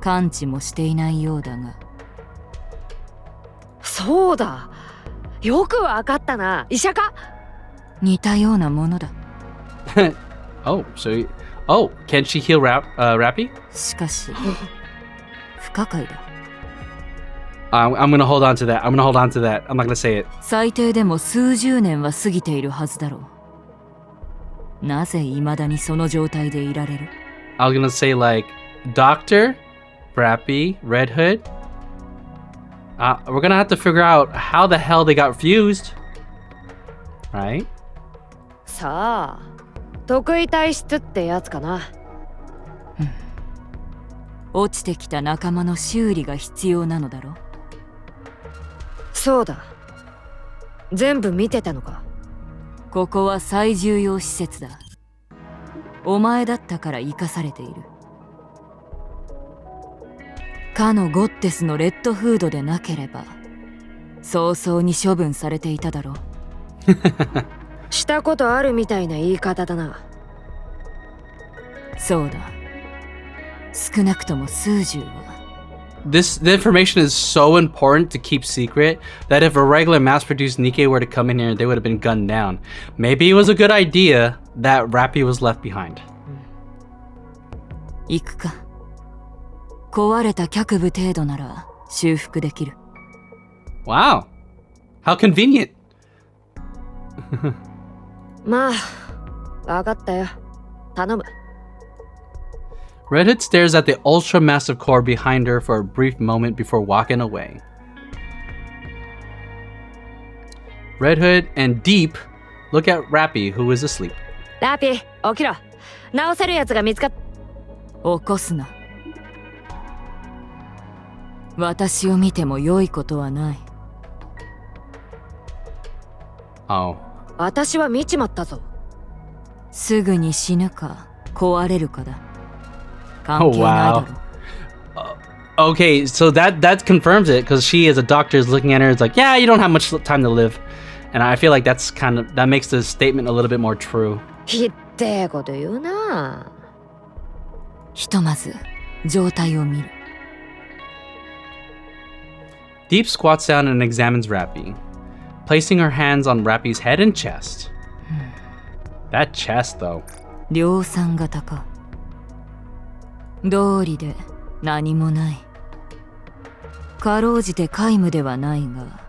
完治もしていないようだが。そうだ。よくわかったな。医者か？似たようなものだ。Oh, can she heal Rapi? しかし、不可解だ。I'm gonna hold on to that. I'm not gonna say it. 最低でも数十年は過ぎているはずだろう。なぜ未だにその状態でいられる？ I was gonna say like, Doctor, Rapi, Red Hood. We're gonna have to figure out how the hell they got fused, right? さあ、得意体質ってやつかな。落ちてきた仲間の修理が必要なのだろう。そうだ。全部見てたのか。ここは最重要施設だ。お前だったから生かされている。かのゴッテスのレッドフードでなければ早々に処分されていただろう。したことあるみたいな言い方だな。そうだ。少なくとも数十は。The information is so important to keep secret that if a regular mass-produced Nikke were to come in here, they would have been gunned down. Maybe it was a good idea that Rapi was left behind. 行くか。壊れた脚部程度なら修復できる。Wow. How convenient. まあ、わかったよ。頼む。Red Hood stares at the ultra-massive core behind her for a brief moment before walking away. Red Hood and D.E.E.P look at Rapi, who is asleep. ラピ、起きろ。直せるやつが見つかっ。起こすな。私を見ても良いことはない。Oh. 私は見ちまったぞ。すぐに死ぬか壊れるかだ。関係ないだろ。Okay, so that confirms it because she, as a doctor, is looking at her. It's like, yeah, you don't have much time to live, and I feel like that makes the statement a little bit more true. ひってえこと言うな。ひとまず状態を見る。D.E.E.P squats down and examines Rapi. placing her hands on Rapi's head and chest. That chest, though. 量産型か。道理で何もない。かろうじて皆無ではないが。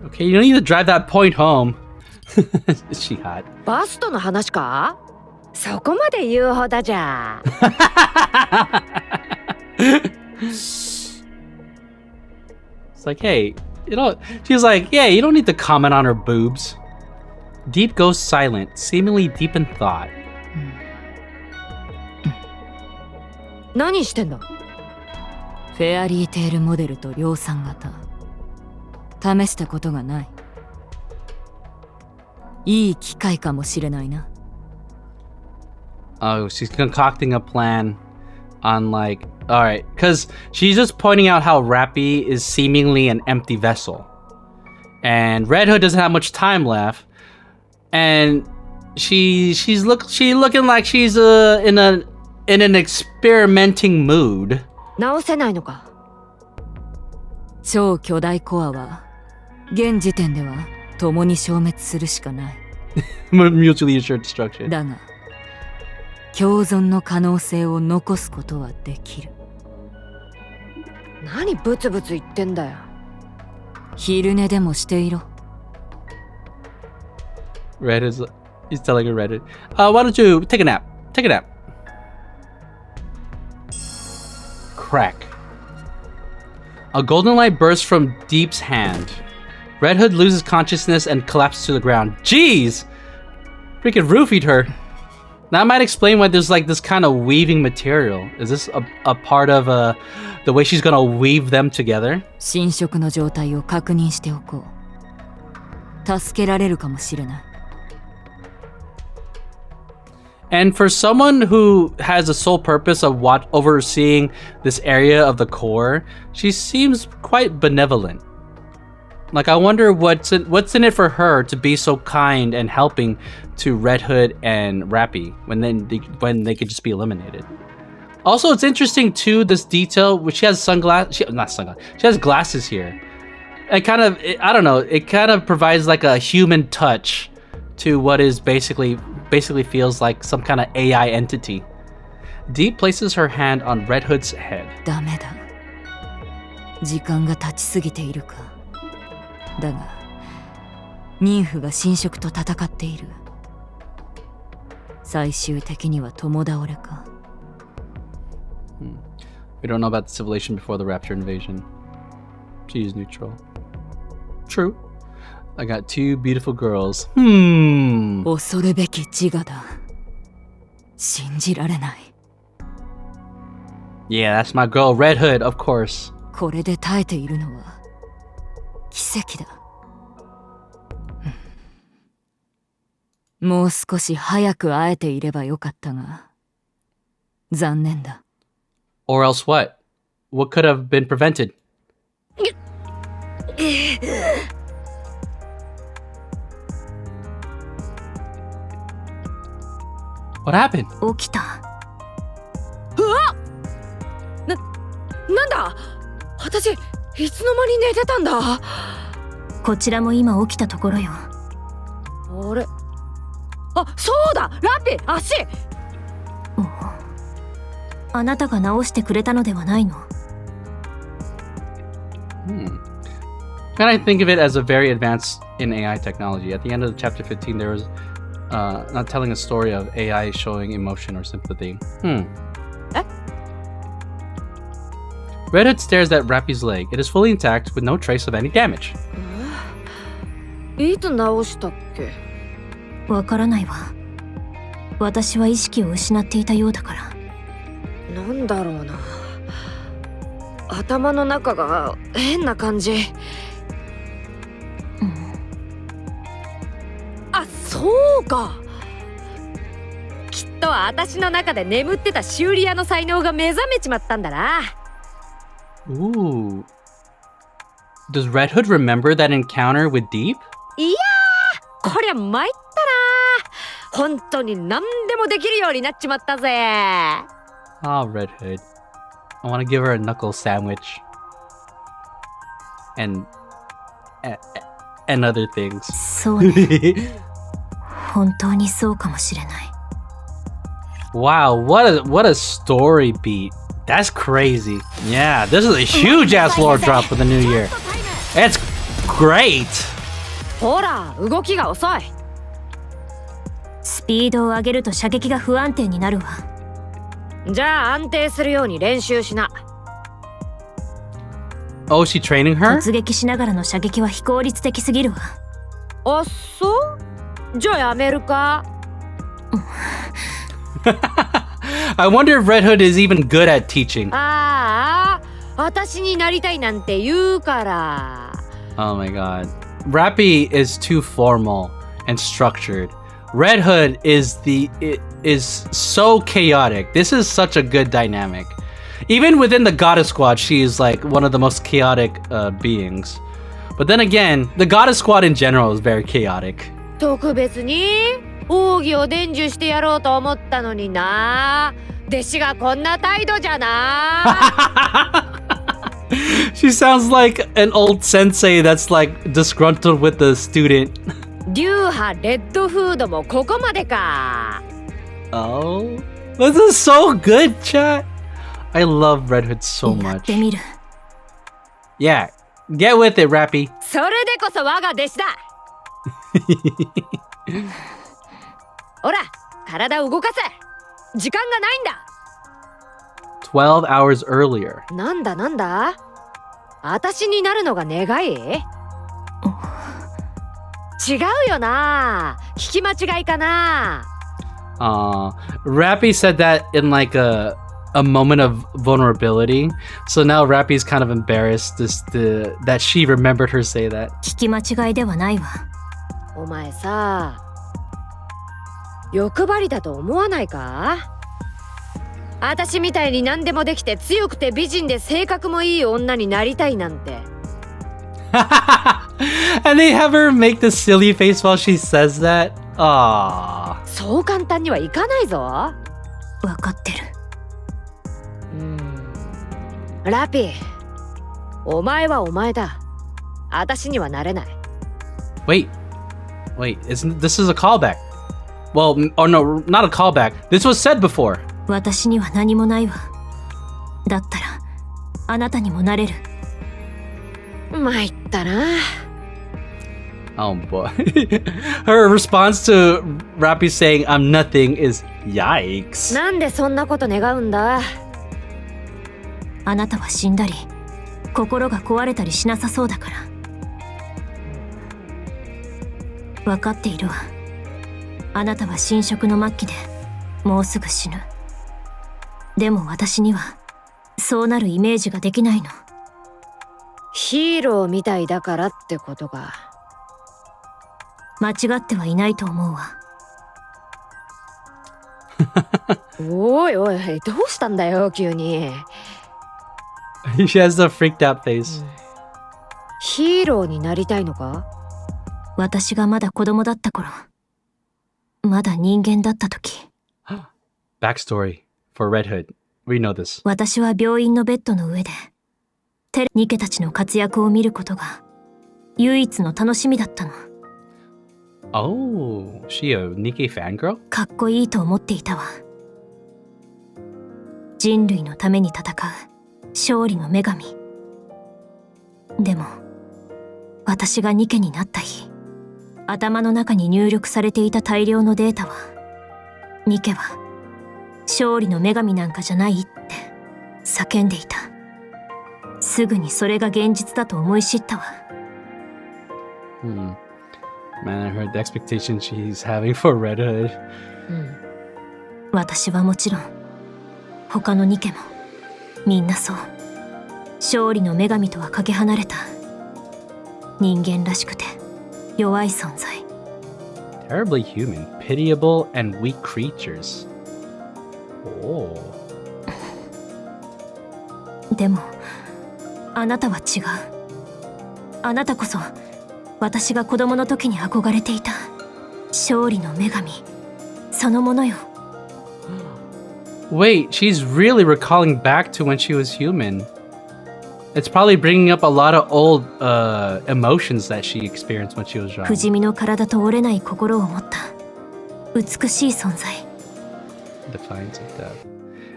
Okay, you don't need to drive that point home. Is she hot? バストの話か？そこまで言うほどじゃ。It's like, hey, she's like, yeah, you don't need to comment on her boobs. Deep goes silent, seemingly deep in thought. 何してんだ？フェアリーテールモデルと量産型。試したことがない。いい機会かもしれないな。Oh, she's concocting a plan on like, all right, because she's just pointing out how Rapi is seemingly an empty vessel, and Red Hood doesn't have much time left, and she's looking like she's in an experimenting mood. 直せないのか？超巨大コアは現時点では共に消滅するしかない。Mutually assured destruction. だが共存の可能性を残すことはできる。何ブツブツ言ってんだよ。昼寝でもしていろ。He's telling her Red Hood, why don't you take a nap? Take a nap. Crack. A golden light bursts from Deep's hand. Red Hood loses consciousness and collapses to the ground. Jeez! Freaking roofied her. That might explain why there's like this kind of weaving material. Is this a part of the way she's gonna weave them together? 侵食の状態を確認しておこう。助けられるかもしれない。And for someone who has the sole purpose of overseeing this area of the core, she seems quite benevolent. Like, I wonder what's in it for her to be so kind and helping to Red Hood and Rapi when they could just be eliminated. Also, it's interesting too, this detail, which she has she has glasses here. And kind of, I don't know, it kind of provides like a human touch to what is basically feels like some kind of AI entity. Deep places her hand on Red Hood's head. ダメだ。時間が経ちすぎているか。だが、妊婦が侵食と戦っている。最終的には共倒れか。We don't know about the civilization before the Rapture invasion. She is neutral. True. I got two beautiful girls. 恐るべき自我だ。信じられない。Yeah, that's my girl, Red Hood, of course. これで耐えているのは奇跡だ。もう少し早く会えていればよかったが、残念だ。Or else what? What could have been prevented? What happened? 起きた。うわっ！なんだ？私いつの間に寝てたんだ？こちらも今起きたところよ。あれ？あ、そうだ！ラピ、足！あなたが直してくれたのではないのCan I think of it as a very advanced in AI technology? At the end of chapter 15, there was not telling a story of AI showing emotion or sympathy. Red Hood stares at Rapi's leg. It is fully intact with no trace of any damage. いつ直したっけ？わからないわ。私は意識を失っていたようだから。なんだろうな。頭の中が変な感じ。あ、そうか。きっと私の中で眠ってた修理屋の才能が目覚めちまったんだな。Ooh. Does Red Hood remember that encounter with D.E.E.P? いやー、こりゃ参ったな。本当に何でもできるようになっちまったぜ。Oh, Red Hood. I want to give her a knuckle sandwich. And and other things. そうね。本当にそうかもしれない。Wow, what a story beat. That's crazy. Yeah, this is a huge ass lore drop for the new year. It's great. ほら、動きが遅い。スピードを上げると射撃が不安定になるわ。じゃあ安定するように練習しな。Oh, is she training her? 突撃しながらの射撃は非効率的すぎるわ。あ、そうじゃあやめるか。I wonder if Red Hood is even good at teaching. ああ、私になりたいなんて言うから。Oh my god. Rapi is too formal and structured. Red Hood is so chaotic. This is such a good dynamic. Even within the Goddess Squad, she is like one of the most chaotic beings. But then again, the Goddess Squad in general is very chaotic. 特別に奥義を伝授してやろうと思ったのにな。弟子がこんな態度じゃな。She sounds like an old sensei that's like disgruntled with the student. 流派レッドフードもここまでか。Oh, this is so good, chat. I love Red Hood so やっ much. てみる。Yeah, get with it, Rapi. それでこそ我が弟子だ。ほら、体を動かせ。時間がないんだ。12 hours earlier. なんだなんだ。私になるのが願い？違うよな。聞き間違いかな。Rapi said that in like a moment of vulnerability. So now Rappy's kind of embarrassed that she remembered her say that. 聞き間違いではないわ。お前さ、欲張りだと思わないか？私みたいに何でもできて強くて美人で性格もいい女になりたいなんて。And they have her make the silly face while she says that. Aww. そう簡単にはいかないぞ。わかってる。ラピー、お前はお前だ。私にはなれない。Wait, this is a callback. Well, oh no, not a callback. This was said before. 私には何もないわ。だったらあなたにもなれる。参ったな。Oh boy. Her response to Rapi saying I'm nothing is yikes. なんでそんなこと願うんだ。あなたは死んだり心が壊れたりしなさそうだから。分かっているわ。あなたは侵食の末期でもうすぐ死ぬ。でも私にはそうなるイメージができないの。ヒーローみたいだからってことか。間違ってはいないと思うわ。おいおい、どうしたんだよ急に。She has the freaked out face. ヒーローになりたいのか？私がまだ子供だった頃、まだ人間だった時。Backstory for Red Hood. We know this. 私は病院のベッドの上でニケたちの活躍を見ることが唯一の楽しみだったの。Oh, she a Nikke fangirl? かっこいいと思っていたわ。人類のために戦う勝利の女神。でも私がニケになった日、頭の中に入力されていた大量のデータは、ニケは勝利の女神なんかじゃないって叫んでいた。すぐにそれが現実だと思い知ったわ。Man, I heard the expectation she's having for Red Hood. 私はもちろん他のニケもみんなそう。勝利の女神とはかけ離れた人間らしくて弱い存在。 Terribly human, pitiable, and weak creatures. Oh. でもあなたは違う。あなたこそ私が子供の時に憧れていた勝利の女神そのものよ。Wait, she's really recalling back to when she was human. It's probably bringing up a lot of old emotions that she experienced when she was young. 不死身の体と折れない心を持った美しい存在。 Defiance of death.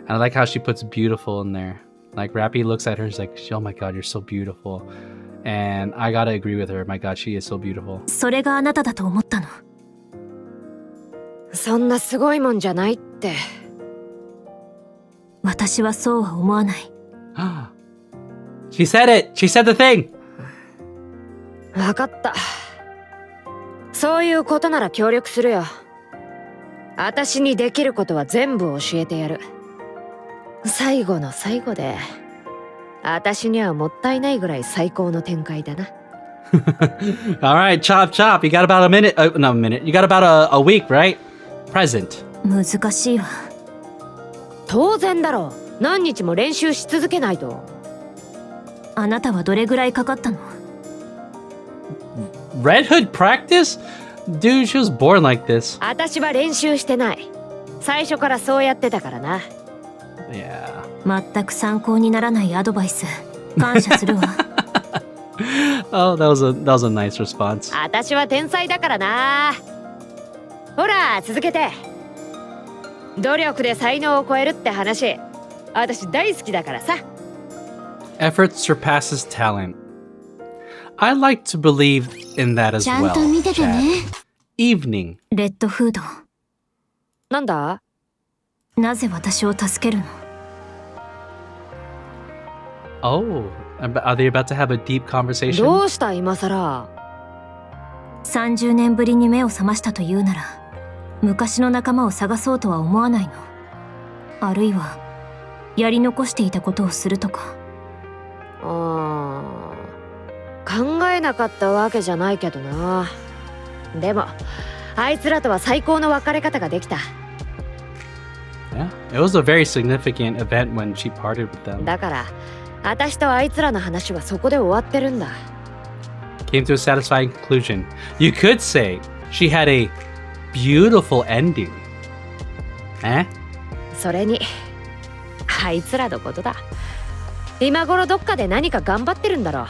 And I like how she puts beautiful in there. Like Rapi looks at her, he's like, oh my god, you're so beautiful. And I gotta agree with her. My god, she is so beautiful. それがあなただと思ったの。そんなすごいもんじゃないって。私はそうは思わない。She said it! She said the thing! わかった。そういうことなら協力するよ。私にできることは全部教えてやる。最後の最後で、私にはもったいないぐらい最高の展開だな。Alright, chop chop. You got about a minute. Not a minute. You got about a week, right? Present. 難しいわ。当然だろう。何日も練習し続けないと。あなたはどれぐらいかかったの？ Red Hood practice? Dude, she was born like this. 私は練習してない。最初からそうやってたからな。Yeah. 全く参考にならないアドバイス。感謝するわ。Oh, that was a nice response. 私は天才だからな。ほら、続けて。努力で才能を超えるって話。私大好きだからさ。Effort surpasses talent. I like to believe in that as ちゃん well. と見ててね。 Evening. レッドフード。なんだ？なぜ私を助けるの？ Oh, are they about to have a deep conversation? どうした今さら。30年ぶりに目を覚ましたというなら、昔の仲間を探そうとは思わないの？あるいは、やり残していたことをするとか。考えなかったわけじゃないけどな。でも、あいつらとは最高の別れ方ができた。Yeah, it was a very significant event when she parted with them. だから、私とあいつらの話はそこで終わってるんだ。Came to a satisfying conclusion. You could say she had a beautiful ending. Eh? それに、あいつらのことだ。今頃どっかで何か頑張ってるんだろう。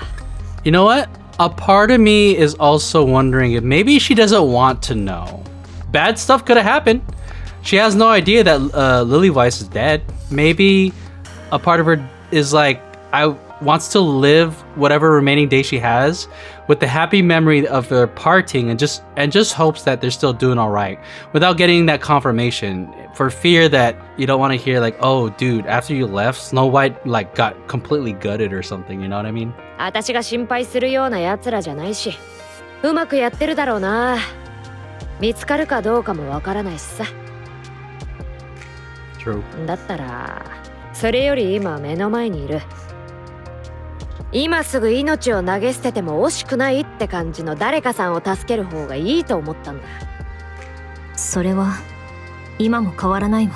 You know what? A part of me is also wondering if maybe she doesn't want to know. Bad stuff could have happened. She has no idea that Lily Weiss is dead. Maybe a part of her is like, wants to live whatever remaining day she has with the happy memory of her parting and just hopes that they're still doing all right without getting that confirmation, for fear that you don't want to hear like, oh dude, after you left, Snow White like got completely gutted or something, you know what I mean? 私が心配するような奴らじゃないし、うまくやってるだろうな。見つかるかどうかもわからないしさ。True. だったら、それより今目の前にいる。今すぐ命を投げ捨てても惜しくないって感じの誰かさんを助ける方がいいと思ったんだ。それは今も変わらないわ。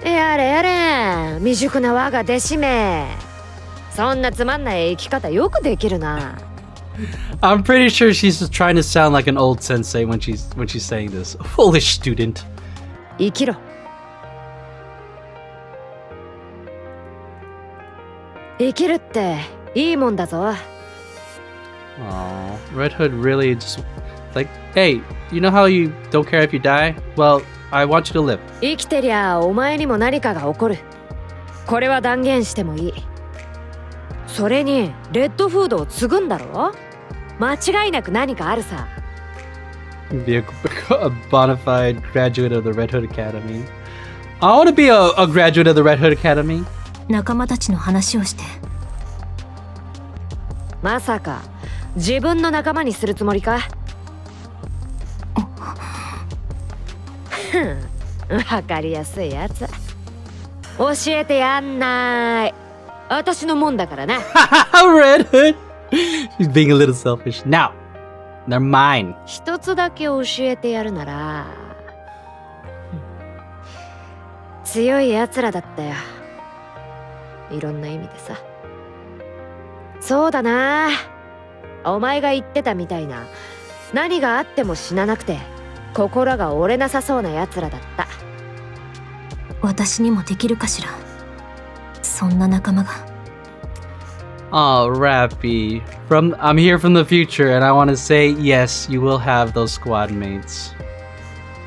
やれやれ、未熟な我が弟子め。そんなつまんない生き方よくできるな。I'm pretty sure she's just trying to sound like an old sensei when she's saying this. Foolish student. 生きろ。生きるっていいもんだぞ。Aw, Red Hood really just like, hey, you know how you don't care if you die? Well, I want you to live. 生きてりゃお前にも何かが起こる。これは断言してもいい。それにレッドフードを継ぐんだろ？間違いなく何かあるさ。Be a bona fide graduate of the Red Hood Academy. I want to be a graduate of the Red Hood Academy. 仲間たちの話をして。まさか自分の仲間にするつもりか？わかりやすいやつ。教えてやんない。私のもんだからな。Red Hood. She's being a little selfish. Now, they're mine. 一つだけ教えてやるなら、強いやつらだったよ。いろんな意味でさ。そうだな。お前が言ってたみたいな、何があっても死ななくて心が折れなさそうなやつらだった。私にもできるかしら、そんな仲間が。Oh, Rapi. I'm here from the future, and I want to say yes, you will have those squad mates,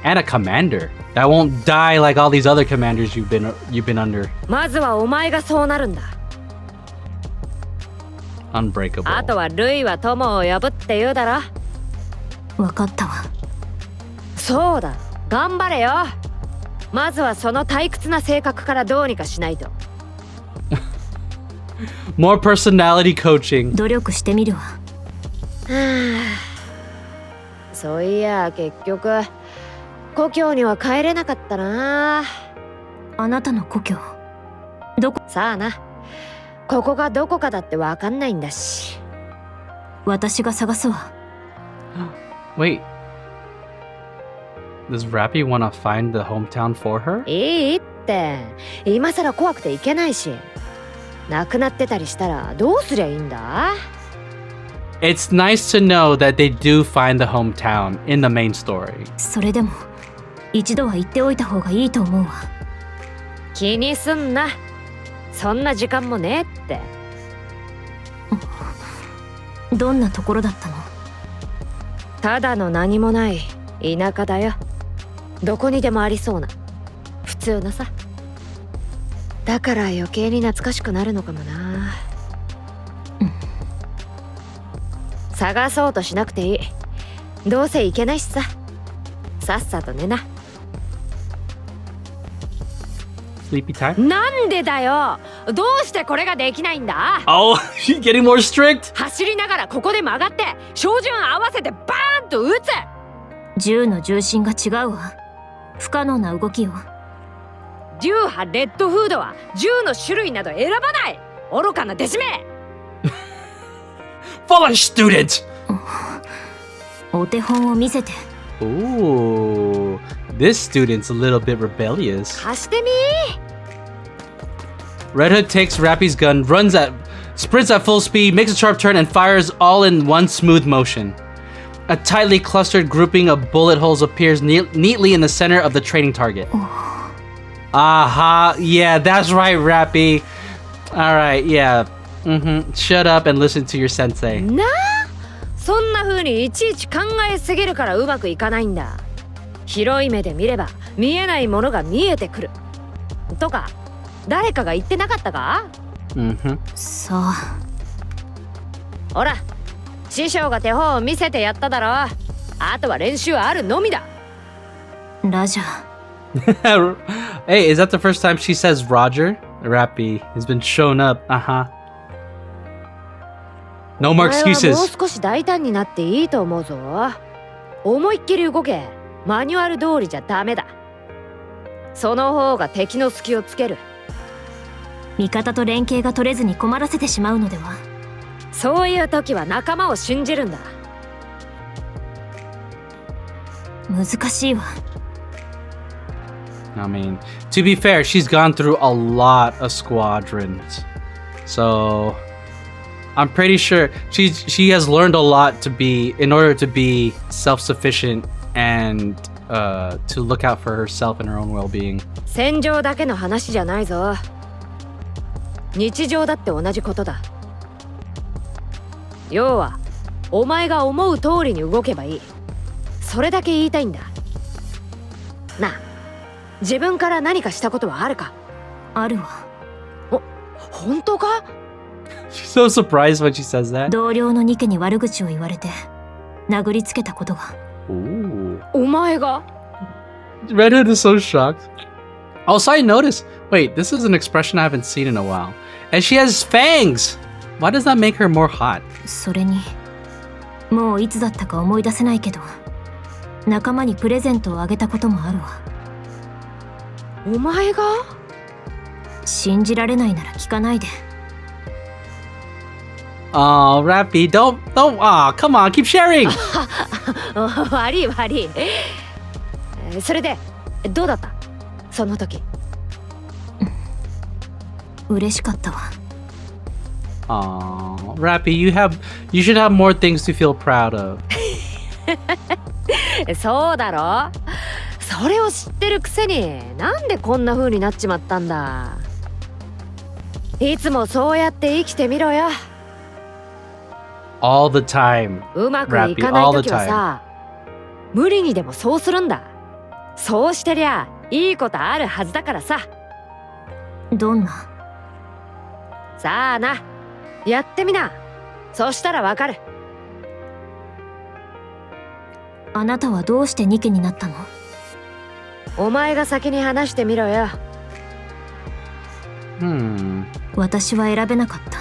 and a commander that won't die like all these other commanders you've been under. まずはお前がそうなるんだ。 Unbreakable. あとはルイは友を呼ぶって言うだろ。わかったわ。そうだ、頑張れよ。まずはその退屈な性格からどうにかしないと。More personality coaching. 努力してみるわ。そういや結局故郷には帰れなかったな。あなたの故郷どこ？さあな、ここがどこかだってわかんないんだし。私が探すわ。Wait. Does Rapi want to find the hometown for her? いいって、今さら怖くていけないし。亡くなってたりしたらどうすりゃいいんだ？ It's nice to know that they do find the hometown in the main story. それでも一度は言っておいた方がいいと思うわ。気にすんな。そんな時間もねえって。どんなところだったの？ただの何もない田舎だよ。どこにでもありそうな普通のさ。だから余計に懐かしくなるのかもな。探そうとしなくていい。どうせ行けないしさ。さっさと寝な。 Sleepy time? なんでだよ。どうしてこれができないんだ？ Oh, she's getting more strict? 走りながらここで曲がって照準合わせてバーンと撃つ。銃の重心が違うわ。不可能な動きよ。流派レッドフードは銃の種類など選ばない。愚かな弟子め。Foolish student! お手本を見せて。 Ooh, this student's a little bit rebellious. 貸してみ。 Red Hood takes Rapi's gun, sprints at full speed, makes a sharp turn, and fires all in one smooth motion. A tightly clustered grouping of bullet holes appears neatly in the center of the training target. Aha, yeah, that's right, Rapi. Alright, yeah. Shut up and listen to your sensei. なあ、そんな風にいちいち考えすぎるからうまくいかないんだ。広い目で見れば見えないものが見えてくる。とか、誰かが言ってなかったか？さあ。ほら、師匠が手本を見せてやっただろ。あとは練習あるのみだ。ラジャー。Hey, is that the first time she says Roger? Rapi has been shown up. No more もう excuses. 少し大胆になっていいと思うぞ。思いっきり動け。マニュアル通りじゃダメだ。その方が敵の隙をつける。味方と連携が取れずに困らせてしまうのでは？そういう時は仲間を信じるんだ。難しいわ。I mean, to be fair, she's gone through a lot of squadrons. So I'm pretty sure she has learned a lot in order to be self-sufficient and to look out for herself and her own well-being. 戦場だけの話じゃないぞ。日常だって同じことだ。要はお前が思う通りに動けばいい。それだけ言いたいんだ。なあ、自分から何かしたことはあるか？あるわ。本当か？ She's so surprised when she says that. 同僚のニケに悪口を言われて殴りつけたことが。Ooh. お前が？ Red Hood is so shocked. Also, I noticed. Wait, this is an expression I haven't seen in a while. And she has fangs. Why does that make her more hot? それにもういつだったか思い出せないけど仲間にプレゼントをあげたこともあるわ。お前が？信じられないなら聞かないで。Oh, Rapi, don't. Aw, come on, keep sharing. 悪い悪い。それでどうだった？その時。嬉しかったわ。Aw, Rapi, you should have more things to feel proud of. そうだろ？それを知ってるくせになんでこんな風になっちまったんだ。いつもそうやって生きてみろよ。all the time. うまくいかない時はさ、無理にでもそうするんだ。そうしてりゃいいことあるはずだからさ。どんな？さあな、やってみな。そしたらわかる。あなたはどうしてニケになったの？お前が先に話してみろよ。私は選べなかった。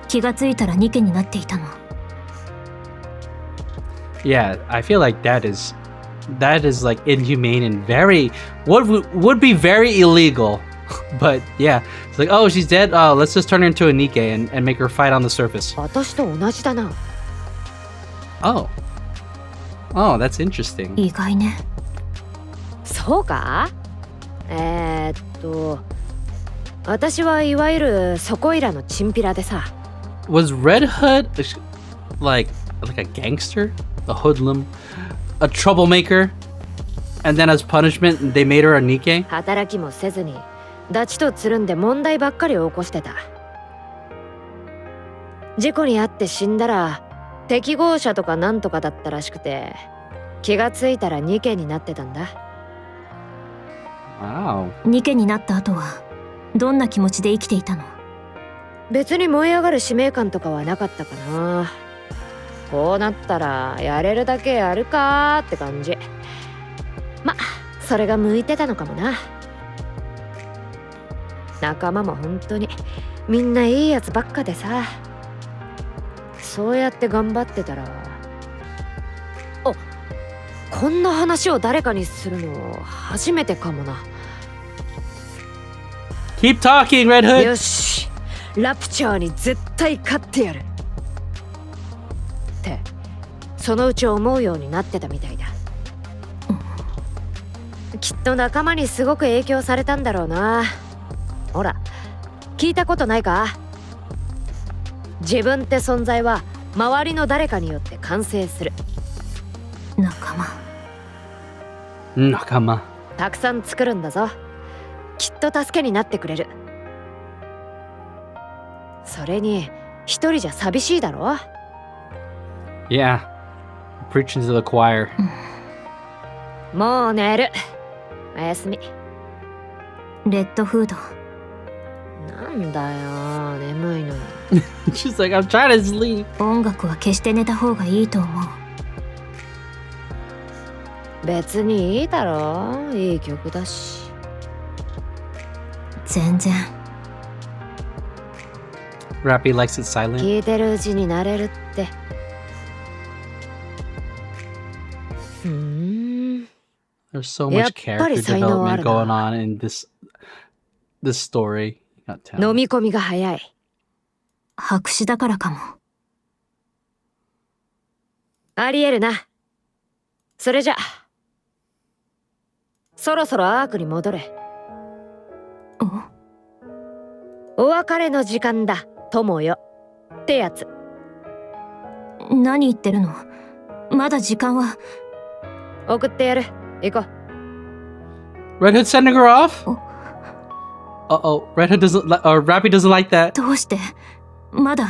気がついたらニケになっていたの。Yeah, I feel like that is like inhumane and very would be very illegal. But yeah, it's like, oh, she's dead. Oh, let's just turn her into a Nikke and make her fight on the surface. 私と同じだな。Oh, that's interesting. 意外ね。そうか？私はいわゆるそこいらのチンピラでさ。Was Red Hood like a gangster, a hoodlum, a troublemaker, and then as punishment they made her a Nikke? 働きもせずにダチとつるんで問題ばっかり起こしてた。事故に遭って死んだら適合者とかなんとかだったらしくて、気がついたらニケになってたんだ。Wow. ニケになった後はどんな気持ちで生きていたの？別に燃え上がる使命感とかはなかったかな。こうなったらやれるだけやるかーって感じ。ま、それが向いてたのかもな。仲間も本当にみんないいやつばっかでさ。そうやって頑張ってたら、こんな話を誰かにするの初めてかもな。Keep talking, Red Hood. よし、ラプチャーに絶対勝ってやるってそのうち思うようになってたみたいだ。きっと仲間にすごく影響されたんだろうな。ほら、聞いたことないか？自分って存在は周りの誰かによって完成する。仲間。仲間。たくさん作るんだぞ。きっと助けになってくれる。それに一人じゃ寂しいだろ？ Yeah, preaching to the choir. もう寝る。おやすみ。レッドフード。なんだよ、眠いのに。She's like, I'm trying to sleep. 音楽は決して寝た方がいいと思う。別にいいだろ、いい曲だし。全然。Rapi likes it silent. 聞いてるうちになれるって。There's so much character development going on in this story. 飲み込みが早い。白紙だからかも。ありえるな。それじゃそろそろアークに戻れ。お別れの時間だ、友よ。ってやつ。何言ってるの？まだ時間は。送ってやる。行こう。Red Hood sending her off? Uh-oh, Red Hood doesn't Rapi doesn't like that. どうして？まだ。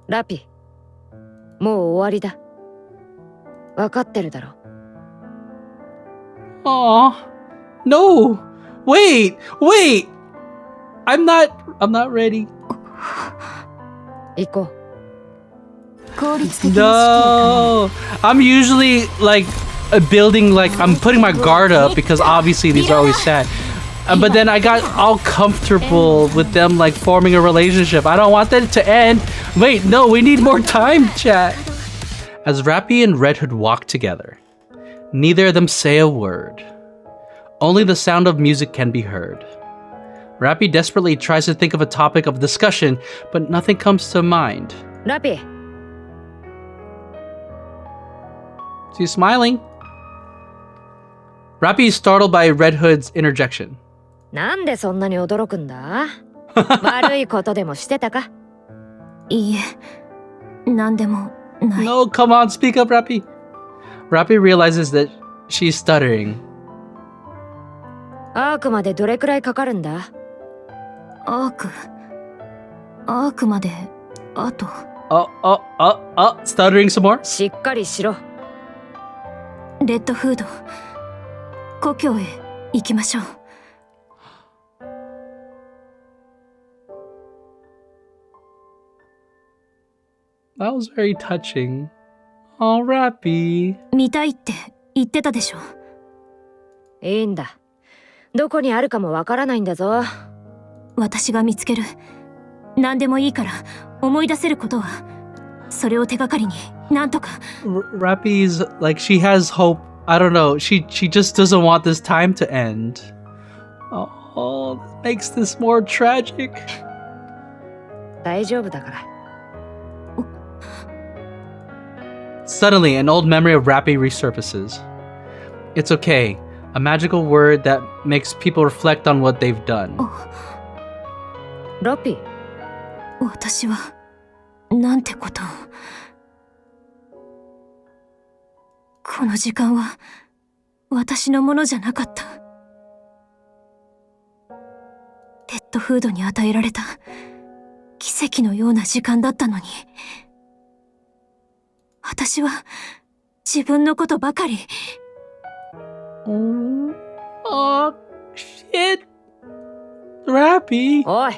ラピ、もう終わりだ。わかってるだろ。Aw, no, wait. I'm not ready. 行こう。No, I'm usually like building, like I'm putting my guard up because obviously these are always sad. But then I got all comfortable with them like forming a relationship. I don't want that to end. Wait, no, we need more time, chat. As Rapi and Red Hood walk together, neither of them say a word. Only the sound of music can be heard. Rapi desperately tries to think of a topic of discussion, but nothing comes to mind. Rapi. She's smiling. Rapi is startled by Red Hood's interjection. なんでそんなに驚くんだ？悪いことでもしてたか？いいえ、なんでもない。No, come on, speak up, Rapi. Rapi realizes that she's stuttering. アークまでどれくらいかかるんだ？アークまであと。Stuttering some more? しっかりしろ。レッドフード、故郷へ行きましょう。That was very touching. Oh, Rapi. 見たいって言ってたでしょ。いいんだ。どこにあるかもわからないんだぞ。私が見つける。何でもいいから思い出せることは、それを手がかりになんとか。Rapi's like she has hope. I don't know. She just doesn't want this time to end. Oh, that makes this more tragic. 大丈夫だから。Suddenly, an old memory of Rapi resurfaces. It's okay. A magical word that makes people reflect on what they've done. ラピ、私はなんてことを。この時間は私のものじゃなかった。レッドフードに与えられた奇跡のような時間だったのに、私は自分のことばかり。Oh, shit. Rapi. おい。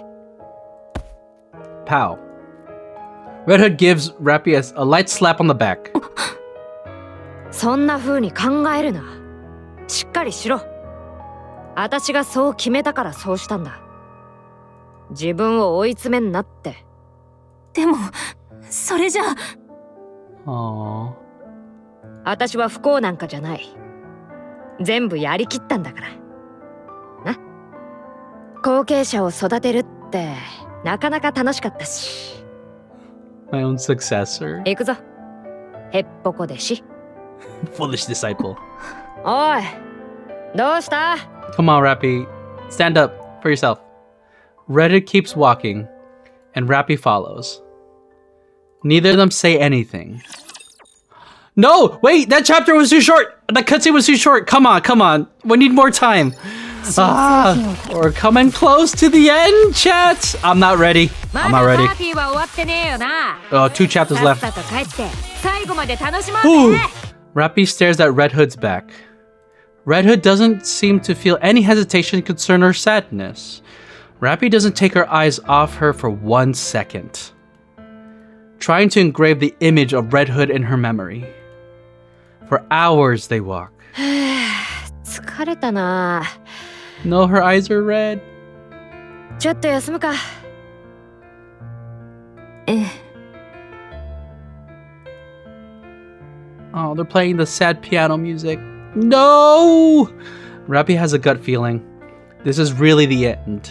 Pow. Red Hood gives Rapi a light slap on the back. そんな風に考えるな。しっかりしろ。私がそう決めたからそうしたんだ。自分を追い詰めんなって。でもそれじゃ。Aww. 私は不幸なんかじゃない。全部やりきったんだから。な。後継者を育てるってなかなか楽しかったし。My own successor. 行くぞ。へっぽこでし。Foolish disciple. おい、どうした？ Come on, Rapi. Stand up for yourself. Red Hood keeps walking, and Rapi follows. Neither of them say anything. No! Wait! That chapter was too short! That cutscene was too short! Come on! We need more time! We're coming close to the end, chat! I'm not ready. I'm not ready. パーティーは終わってねえよな。 2 chapters さっ left. さと帰って最後まで楽しもう Ooh. ぜ。 Rapi stares at Red Hood's back. Red Hood doesn't seem to feel any hesitation, concern, or sadness. Rapi doesn't take her eyes off her for 1 second, trying to engrave the image of Red Hood in her memory. For hours they walk. 疲れたな。 No, her eyes are red. ちょっと休むか。ええ。 Oh, they're playing the sad piano music. No! Rapi has a gut feeling. This is really the end.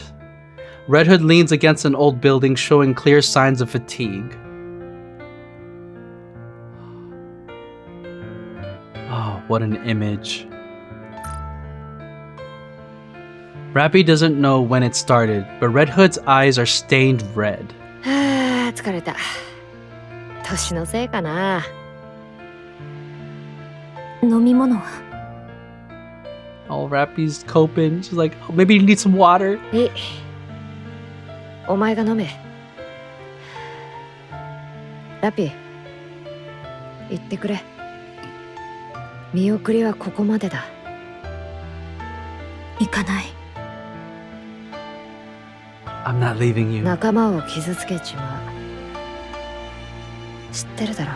Red Hood leans against an old building, showing clear signs of fatigue. Oh, what an image. Rapi doesn't know when it started, but Red Hood's eyes are stained red. はあ、疲れた。年のせいかな。飲み物は？ Oh, Rapi's coping. She's like, oh, maybe you need some water. いい。お前が飲め。ラピ、言ってくれ。見送りはここまでだ。行かない。I'm not leaving you. 仲間を傷つけちまう。知ってるだろ。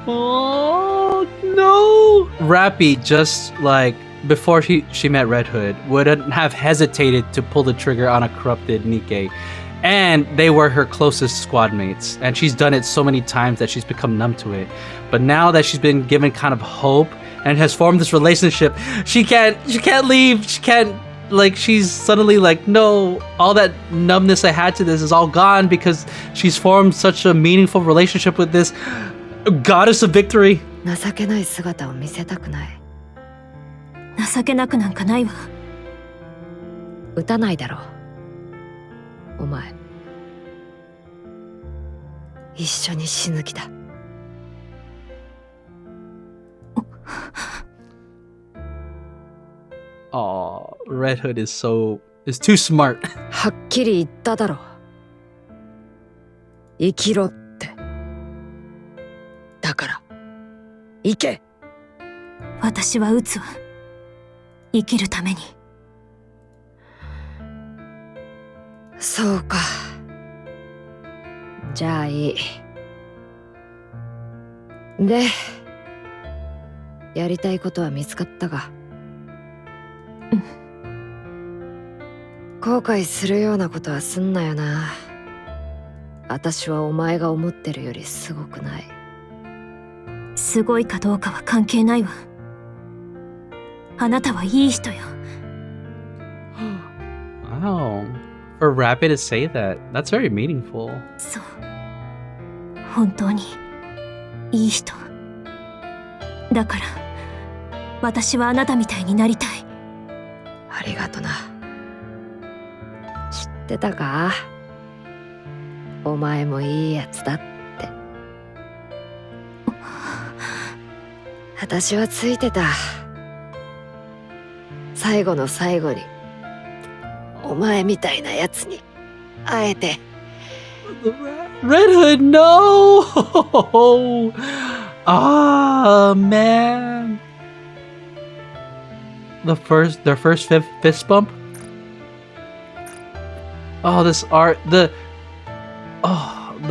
Oh no! Rapi, just like before she met Red Hood, wouldn't have hesitated to pull the trigger on a corrupted Nikke. And they were her closest squad mates. And she's done it so many times that she's become numb to it. But now that she's been given kind of hope and has formed this relationship, she can't leave. She can't, like, she's suddenly like, no, all that numbness I had to this is all gone because she's formed such a meaningful relationship with this goddess of victory. 情けない姿を見せたくない。情けなくなんかないわ。撃たないだろう。お前。一緒に死ぬ気だ。Oh, Red Hood is too smart. はっきり言っただろう。生きろって。だから、行け。私は撃つわ。生きるために。そうか。じゃあいい。で、やりたいことは見つかったが。後悔するようなことはすんなよな。私はお前が思ってるよりすごくない。すごいかどうかは関係ないわ。あなたはいい人よ。Wow. For Rapi to say that, that's very meaningful. そう。本当にいい人。だから私はあなたみたいになりたい。ありがとな。知ってたか？お前もいいやつだって。私はついてた。最後の最後にお前みたいなやつに会えて。Red Hood, no! Ah, man. Their first fist bump. Oh, this art, the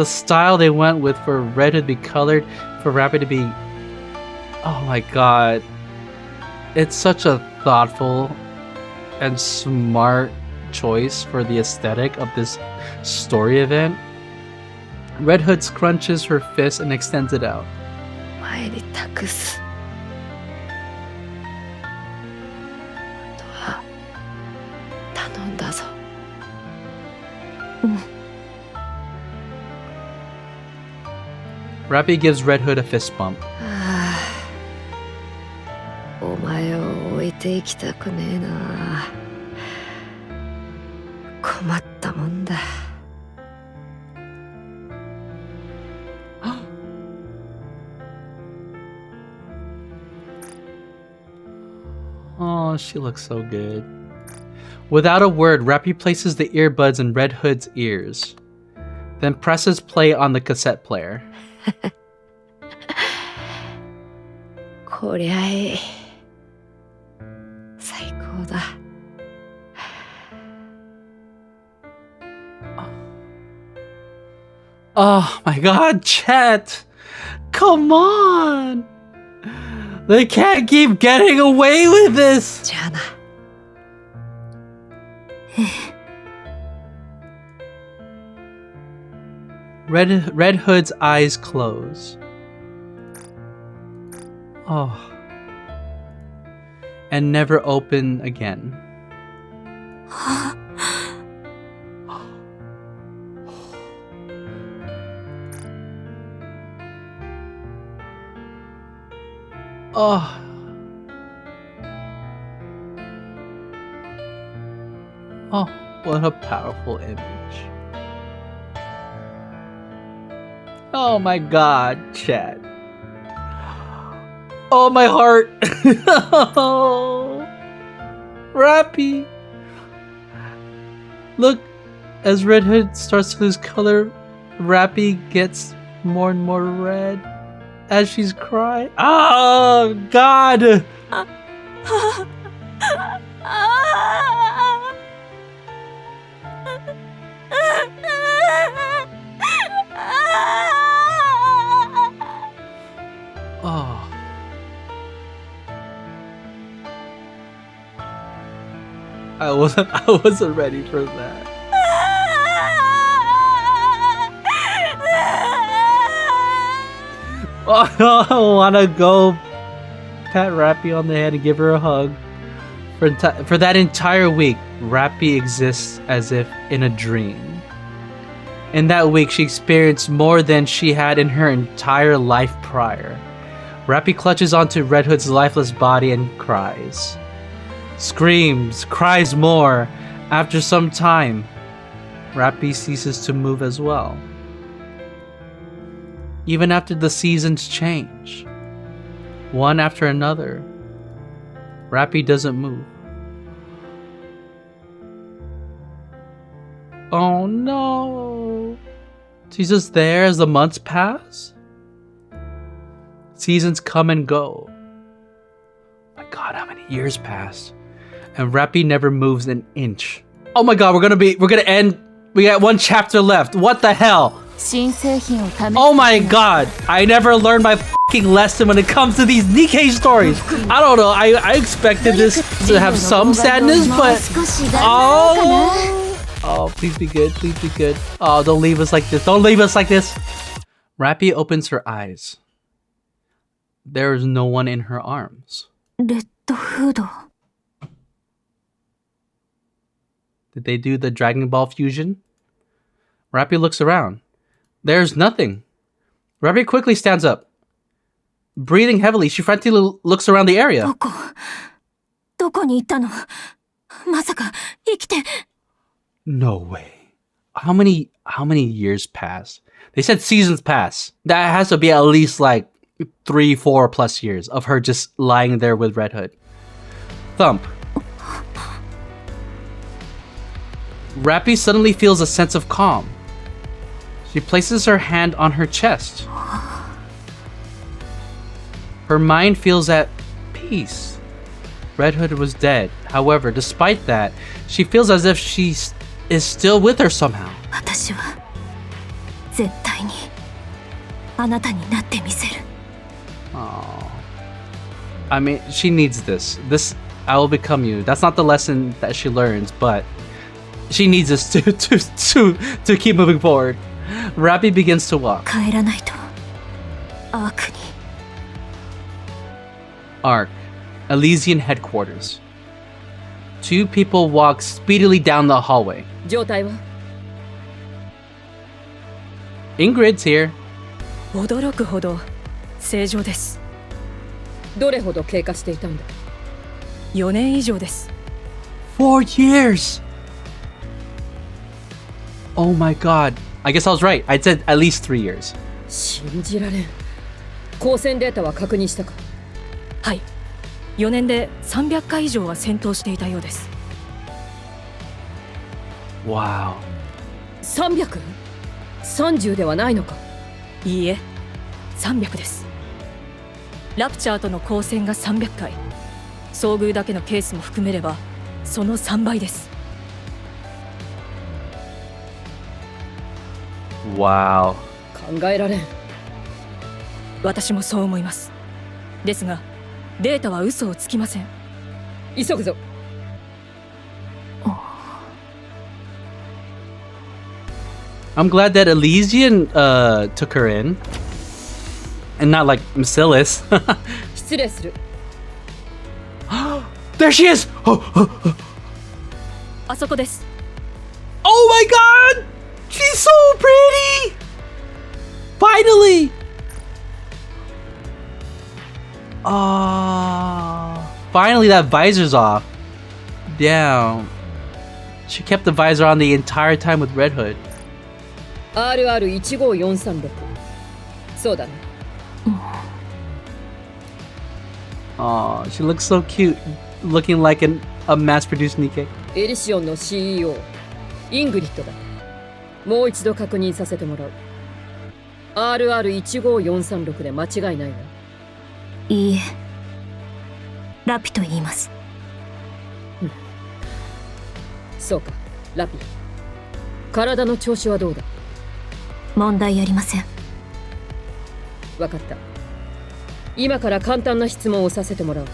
style they went with for Red Hood to be colored, for Rapi to be, oh my god. It's such a thoughtful and smart choice for the aesthetic of this story event. Red Hood scrunches her fist and extends it out. お前に託す。あとは頼んだぞ。Rapi gives Red Hood a fist bump. お前を置いていきたくねえな。困ったもんだ。Oh, she looks so good. Without a word, Rapi places the earbuds in Red Hood's ears, then presses play on the cassette player. こりゃいい。最高だ。Oh my god, chat! Come on! They can't keep getting away with this! じゃあな。Red Hood's eyes close. Oh. And never open again. Oh. Oh, what a powerful image. Oh my god, chat. Oh, my heart. Oh, Rapi. Look, as Red Hood starts to lose color, Rapi gets more and more red as she's crying. Oh, God. Oh. I wasn't ready for that. Oh, I wanna go pat Rapi on the head and give her a hug. For that entire week, Rapi exists as if in a dream. In that week, she experienced more than she had in her entire life prior. Rapi clutches onto Red Hood's lifeless body and cries. Screams, cries more. After some time, Rapi ceases to move as well. Even after the seasons change, one after another, Rapi doesn't move. Oh no! She's just there as the months pass. Seasons come and go. My God, how many years passed? And Rapi never moves an inch. Oh my God, we're gonna end. We got one chapter left. What the hell? Oh my God, I never learned my fucking lesson when it comes to these Nikke stories. I don't know. I expected this to have some sadness, but oh, please be good. Please be good. Oh, don't leave us like this. Don't leave us like this. Rapi opens her eyes. There is no one in her arms. Red Hood. Did they do the Dragon Ball fusion? Rapi looks around. There's nothing. Rapi quickly stands up. Breathing heavily, she frantically looks around the area. どこに行ったの？まさか生きて。 No way. How many years pass? They said seasons pass. That has to be at least like 3-4 plus years of her just lying there with Red Hood. Thump. Rapi suddenly feels a sense of calm. She places her hand on her chest. Her mind feels at peace. Red Hood was dead. However, despite that, she feels as if she is still with her somehow. 私は絶対にあなたになってみせる。 Oh. I mean, she needs this. This, I will become you. That's not the lesson that she learns, but she needs this to keep moving forward. Rapi begins to walk. 帰らないとアークに。 Arc, Elysian headquarters. Two people walk speedily down the hallway. 状態は Ingrid's here. 驚くほど正常です。どれほど経過していたんだ。4年以上です。 4 years! Oh my God. I guess I was right. I said at least 3 years. 信じられん。光線データは確認したか。はい。4年で300回以上は戦闘していたようです。 Wow. 300?30 ではないのか。いいえ、300です。ラプチャーとの交戦が300回。遭遇だけのケースも含めればその3倍です。 Wow. 考えられん。私もそう思います。ですがデータは嘘をつきません。急ぐぞ。I'm glad that Elysian took her in. And not like Macilis. 失礼する。 There she is! Oh あそこです。 my God! She's so pretty! Finally! Finally that visor's off. Damn. She kept the visor on the entire time with Red Hood. RR15436。そうだね。Oh, she looks so cute, looking like a mass-produced Nikke. エリシオンの CEO イングリッドだ。もう一度確認させてもらう。RR15436 で間違いないな。いいえ、ラピと言います。そうか、ラピ。体の調子はどうだ？問題ありません。わかった。今から簡単な質問をさせてもらう。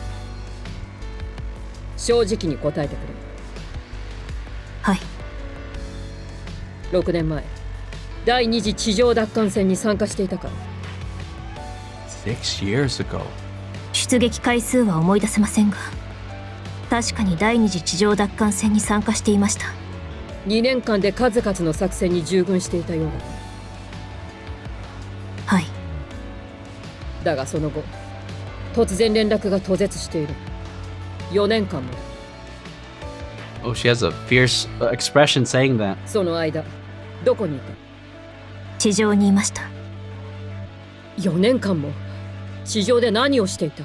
正直に答えてくれ。はい。6年前、第二次地上奪還戦に参加していたか。6 years ago. 出撃回数は思い出せませんが、確かに第二次地上奪還戦に参加していました。2年間で数々の作戦に従軍していたようだ。はい。だがその後、突然連絡が途絶している。4年間も。Oh, she has a fierce expression saying that. その間、どこにいた？地上にいました。4年間も地上で何をしていた？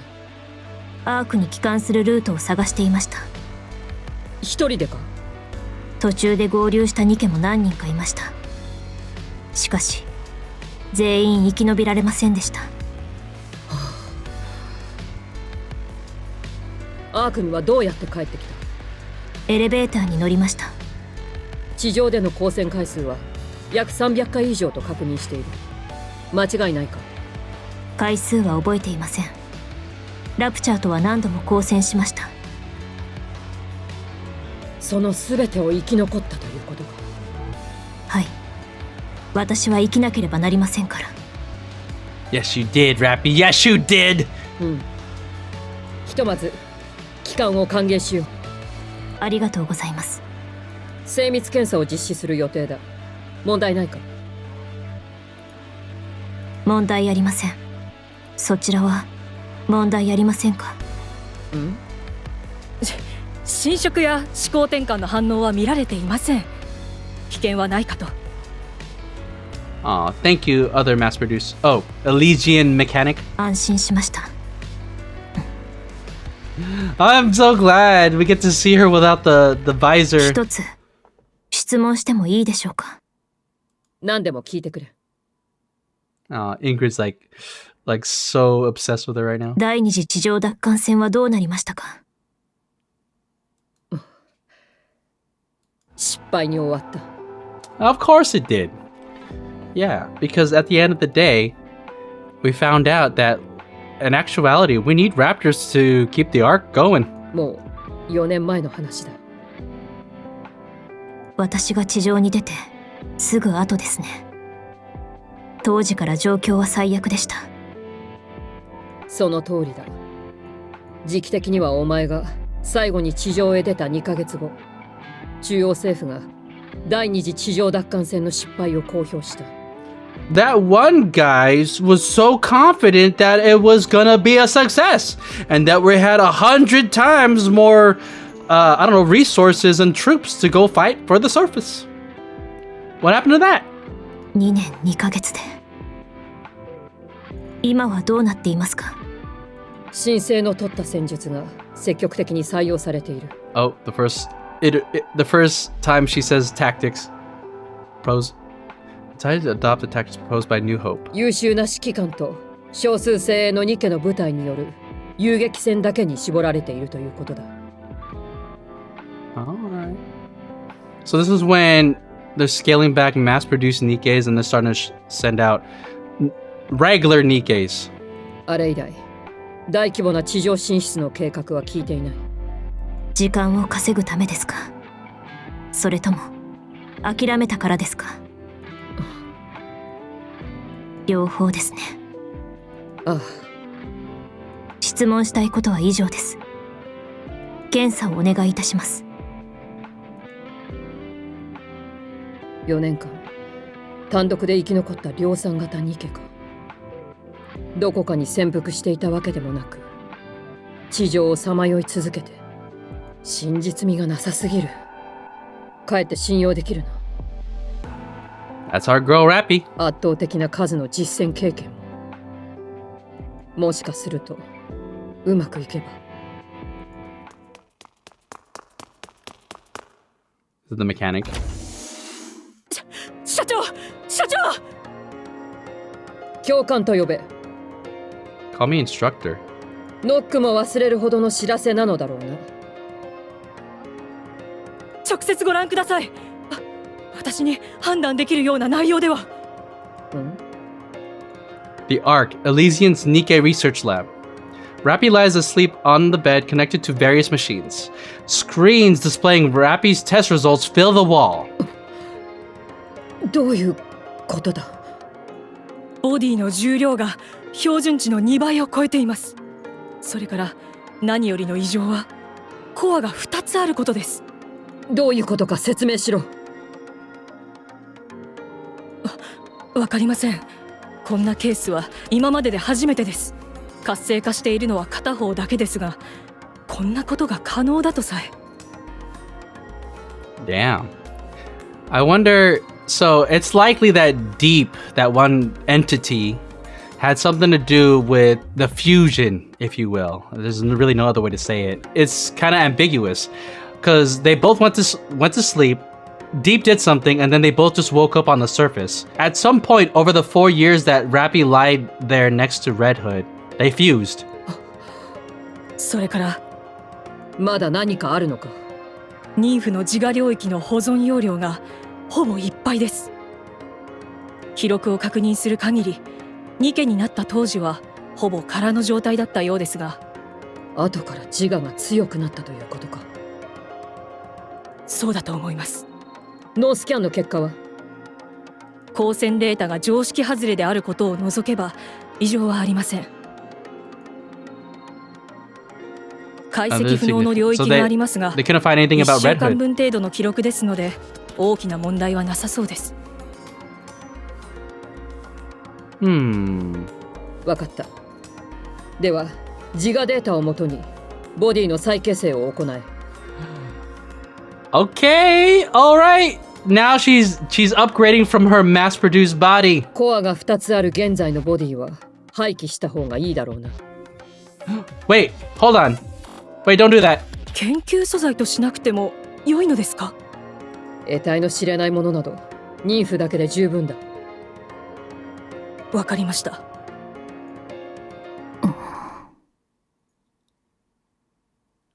アークに帰還するルートを探していました。一人でか？途中で合流したニケも何人かいました。しかし全員生き延びられませんでした。アークにはどうやって帰ってきた？エレベーターに乗りました。地上での光線回数は約300回以上と確認している。間違いないか？回数は覚えていません。ラプチャーとは何度も交戦しました。その全てを生き残ったということか？はい、私は生きなければなりませんから。 Yes, you did, Rapi. Yes, you did. ひとまず帰還を歓迎しよう。ありがとうございます。精密検査を実施する予定だ。問題ないか？問題ありません。そちらは問題ありませんか？侵食や思考転換の反応は見られていません。危険はないかと。Thank you, other mass-produced. Oh, Elysian mechanic. 安心しました。I'm so glad we get to see her without the visor. 一つ質問してもいいでしょうか？何でも聞いてくれ。Ingrid's like so obsessed with her right now. 第二次地上奪還戦はどうなりましたか？失敗に終わった。Of course it did. Yeah, because at the end of the day, we found out that in actuality, we need raptors to keep the arc going. もう4年前の話だ。私が地上に出てすぐ後ですね。当時から状況は最悪でした。その通りだ。時期的にはお前が最後に地上へ出た2ヶ月後、中央政府が第二次地上奪還戦の失敗を公表した。That one guy was so confident that it was gonna be a success and that we had 100 times more, I don't know, resources and troops to go fight for the surface. What happened to that? 2年2ヶ月で。今はどうなっていますか？神聖の取った戦術が積極的に採用されている。Oh, the first time she says tactics. Decided to adopt the tactics proposed by New Hope. 優秀な指揮官と少数精鋭のニケの部隊による遊撃戦だけに絞られているということだ。Alright. So this is when they're scaling back mass-produced Nikkes and they're starting to send out regular Nikkes. あれ以来、大規模な地上進出の計画は聞いていない。時間を稼ぐためですか？それとも諦めたからですか？両方ですね。ああ。質問したいことは以上です。検査をお願いいたします。4年間単独で生き残った量産型ニケか。どこかに潜伏していたわけでもなく、地上をさまよい続けて、真実味がなさすぎる。かえって信用できるな。That's our girl, Rapi. 圧倒的な数の実戦経験も。もしかするとうまくいけば。The mechanic. 社長教官と呼べ。 Call me instructor. ノックも忘れるほどの知らせなのだろうな。直接ご覧ください。私に判断できるような内容では。The Ark, Elysian's Nikke research lab. Rapi lies asleep on the bed connected to various machines. Screens displaying Rapi's test results fill the wall. どういうことだ？ボディの重量が標準値の2倍を超えています。それから何よりの異常はコアが2つあることです。どういうことか説明しろ。わかりません。こんなケースは今までで初めてです。活性化しているのは片方だけですが、こんなことが可能だとさえ。Damn. I wonder, so it's likely that D.E.E.P, that one entity, had something to do with the fusion, if you will. There's really no other way to say it. It's kind of ambiguous because they both went to sleep Deep did something, and then they both just woke up on the surface. At some point over the 4 years that Rapi lied there next to Red Hood, they fused. それからまだ何かあるのか。ニーフの自我領域の保存容量がほぼいっぱいです。記録を確認する限り、ニケになった当時はほぼ空の状態だったようですが、後から自我が強くなったということか。そうだと思います。ノースキャンの結果は？光線データが常識外れであることを除けば異常はありません。解析不能の領域がありますが、They couldn't find anything 1 about 週 Red 間 Hood. 分程度の記録ですので、大きな問題はなさそうです。わかった。では、自我データをもとにボディの再形成を行え。Okay, all right. Now she's upgrading from her mass-produced body. コアが2つある現在のボディは廃棄した方がいいだろうな。Wait, hold on. Wait, don't do that. 研究素材としなくても良いのですか？得体の知れないものなど、妊婦だけで十分だ。わかりました。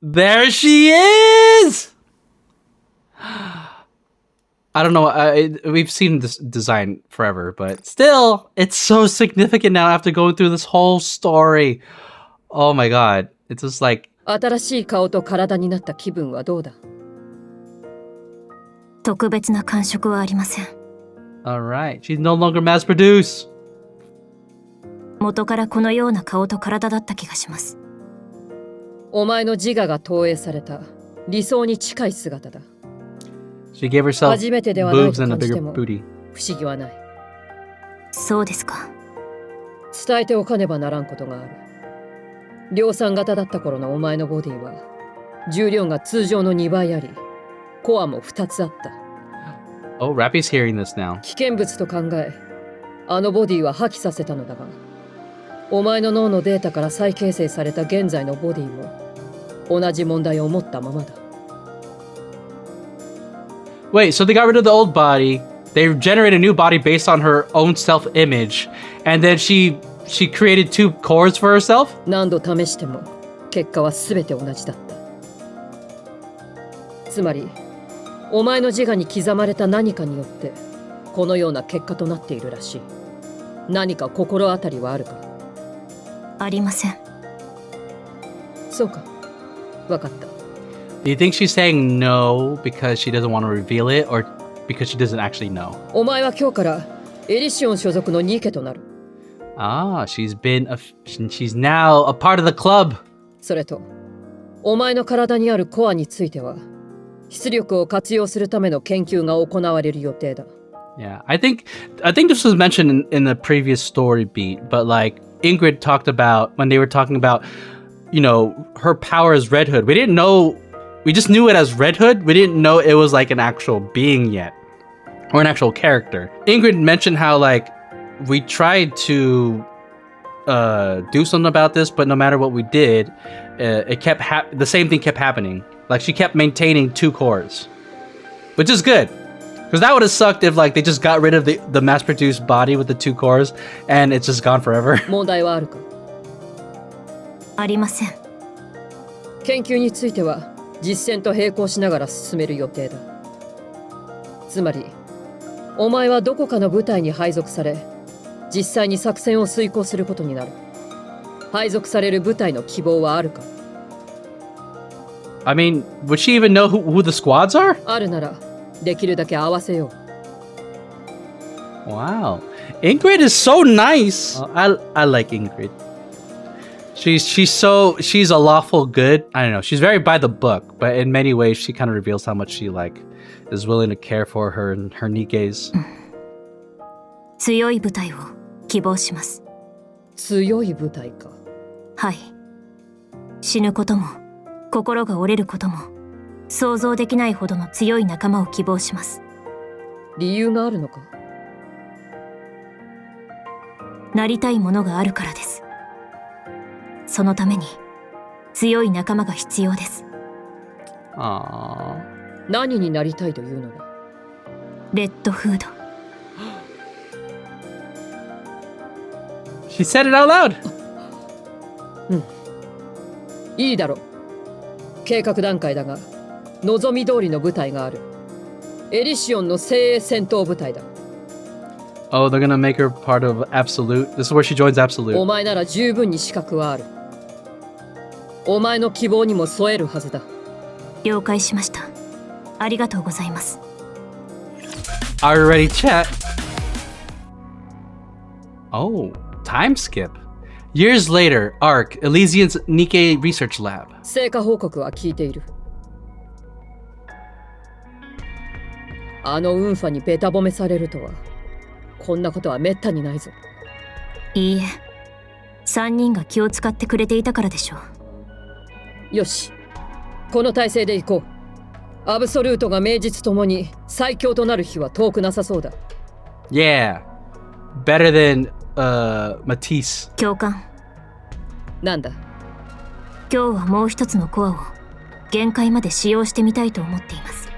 There she is! I don't know. We've seen this design forever, but still, it's so significant now after going through this whole story. Oh my god. It's just like... 新しい顔と体になった気分はどうだ？特別な感触はありません。Alright, she's no longer mass-produced. 元からこのような顔と体だった気がします。お前の自我が投影された理想に近い姿だ。She gave herself 初めてではない boobs と and a 感じ bigger ても booty. 不思議はない。そうですか。伝えておかねばならんことがある。量産型だった頃のお前のボディは重量が通常の2倍あり、コアも2つあった。Oh, Rappy's hearing this now. 危険物と考え、あのボディは破棄させたのだが、お前の脳のデータから再形成された現在のボディも同じ問題を持ったままだ。Wait, so they got rid of the old body. They generated a new body based on her own self-image. And then she created 2 cores for herself? 何度試しても結果は全て同じだった。つまり、お前の自我に刻まれた何かによってこのような結果となっているらしい。何か心当たりはあるか？ありません。そうか。わかった。Do you think she's saying no because she doesn't want to reveal it or because she doesn't actually know? お前は今日からエリシオン所属のニケとなる。Ah, she's now a part of the club. それと、お前の体にあるコアについては、出力を活用するための研究が行われる予定だ。Yeah, I think this was mentioned in the previous story beat, but like Ingrid talked about when they were talking about, you know, her power as Red Hood. We just knew it as Red Hood. We didn't know it was like an actual being yet or an actual character. Ingrid mentioned how like we tried to do something about this, but no matter what we did, it kept the same thing kept happening. Like she kept maintaining 2 cores, which is good. Because that would have sucked if like they just got rid of the mass-produced body with the 2 cores and it's just gone forever. 問題はあるか？ありません。研究については実践と並行しながら進める予定だ。つまり、お前はどこかの部隊に配属され、実際に作戦を遂行することになる。配属される部隊の希望はあるか？ I mean, would she even know who the squads are? あるなら、できるだけ合わせよう。Wow. Ingrid is so nice. I like Ingrid. She's a lawful good. I don't know. She's very by the book, but in many ways she kind of reveals how much she like is willing to care for her and her Nikkes. 強い部隊を希望します。強い部隊か。はい。死ぬことも、心が折れることも、想像できないほどの強い仲間を希望します。理由があるのか？なりたいものがあるからです。そのために強い仲間が必要です。Aww. 何になりたいというのだ？レッドフード。 She said it out loud. いいだろう。計画段階だが望み通りの部隊がある。エリシオンの精鋭戦闘部隊だ。 Oh, they're gonna make her part of Absolute. This is where she joins お Absolute. 前なら十分に資格はある。お前の希望にも添えるはずだ。了解しました。ありがとうございます。 Are you ready, chat? Oh, time skip. Years later, Ark, Elysian's Nikke research lab. 成果報告は聞いている。あのウンファにベタ褒めされるとは、こんなことはめったにないぞ。いいえ、3人が気を使ってくれていたからでしょう。よし、この体制で行こう。アブソルートが名実ともに最強となる日は遠くなさそうだ。Yeah. Better than, Matisse. 教官、なんだ。今日はもう一つのコアを限界まで使用してみたいと思っています。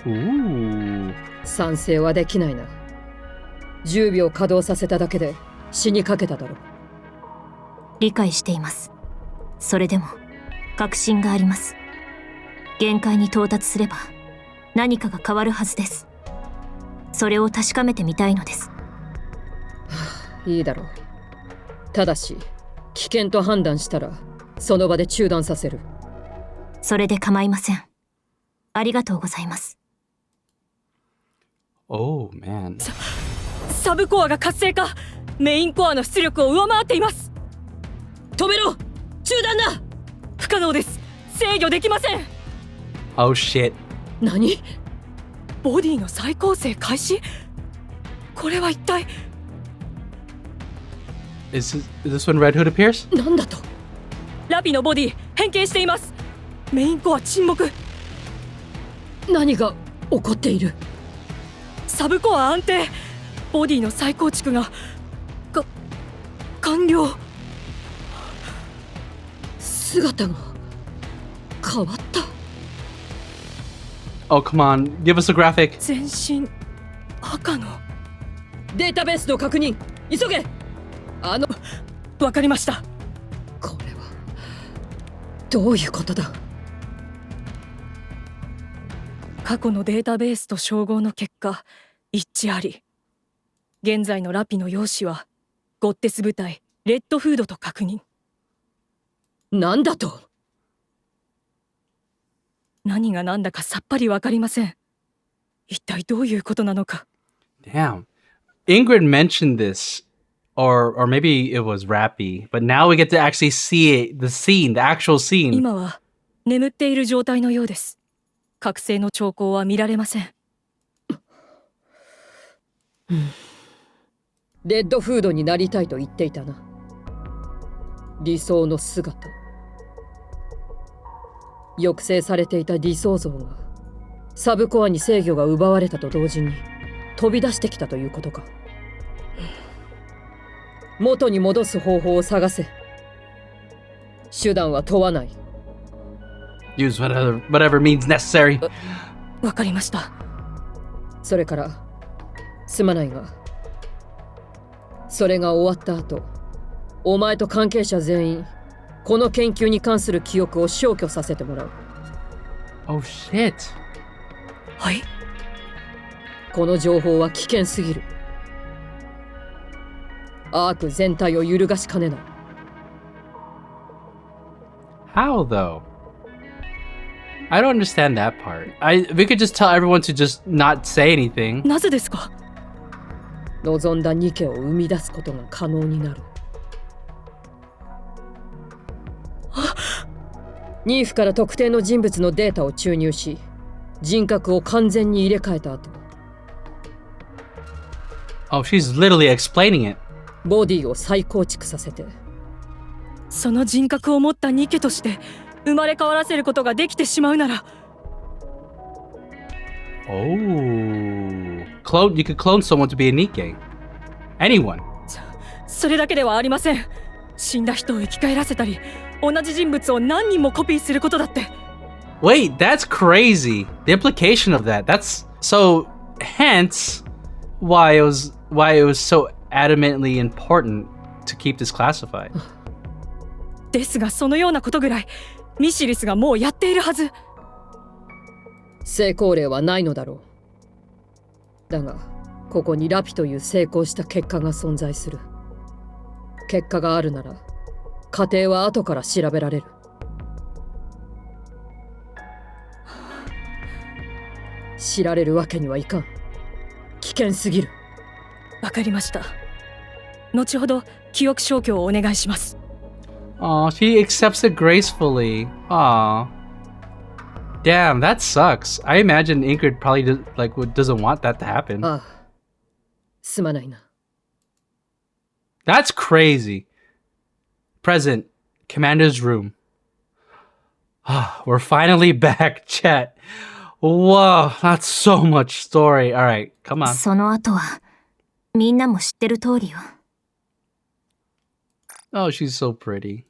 Ooh. 賛成はできないな。10秒稼働させただけで死にかけただろう。理解しています。それでも確信があります。限界に到達すれば何かが変わるはずです。それを確かめてみたいのです。いいだろう。ただし危険と判断したらその場で中断させる。それで構いません。ありがとうございます。Oh, man. サブコアが活性化。メインコアの出力を上回っています。止めろ。中断だ。不可能です。制御できません。 Oh, shit. 何？ボディの再構成開始。これは一体。 Is this when Red Hood appears? なんだと？ラピのボディ変形しています。メインコア沈黙。何が起こっている？サブコア安定。ボディの再構築が完了。姿が変わった。Oh, come on. Give us a graphic. 全身赤の。データベースの確認急げ。わかりました。これはどういうことだ？過去のデータベースと照合の結果一致あり、現在のラピの容姿はゴッテス部隊レッドフードと確認。なんだと？何が何だかさっぱりわかりません。一体どういうことなのか。 Damn. Ingrid mentioned this, or maybe it was Rapi, but now we get to actually see it, the scene, the actual scene. 今は眠っている状態のようです。覚醒の兆候は見られません。レッドフードになりたいと言っていたな。理想の姿。抑制されていた理想像がサブコアに制御が奪われたと同時に飛び出してきたということか。元に戻す方法を探せ。手段は問わない。Use whatever means necessary. わかりました。それからすまないが、それが終わった後、お前と関係者全員この研究に関する記憶を消去させてもらう。 Oh, shit. はい。この情報は危険すぎる。アーク全体を揺るがしかねない。 How, though? I don't understand that part. We could just tell everyone to just not say anything. なぜですか？望んだニケを生み出すことが可能になる。ニーフから特定の人物のデータを注入し、人格を完全に入れ替えた後、 Oh, she's literally explaining it. ボディを再構築させて、その人格を持ったニケとして生まれ変わらせることができてしまうなら。 Oh. You could clone someone to be a Nikke. Anyone. それだけではありません。死んだ人を生き返らせたり、同じ人物を何人もコピーすることだって。 Wait, that's crazy. The implication of that. That's so hence why it was so adamantly important to keep this classified. ですがそのようなことぐらいミシリスがもうやっているはず。成功例はないのだろう。だがここにラピという成功した結果が存在する。結果があるなら過程は後から調べられる。知られるわけにはいかん。危険すぎる。わかりました。後ほど記憶消去をお願いします。Aw, she accepts it gracefully. Aw. Damn, that sucks. I imagine Ingrid probably doesn't want that to happen. ああ、すまないな。That's crazy. Present, Commander's room. We're finally back, chat. Whoa, that's so much story. All right, come on. その後はみんなも知ってる通りよ。Oh, she's so pretty.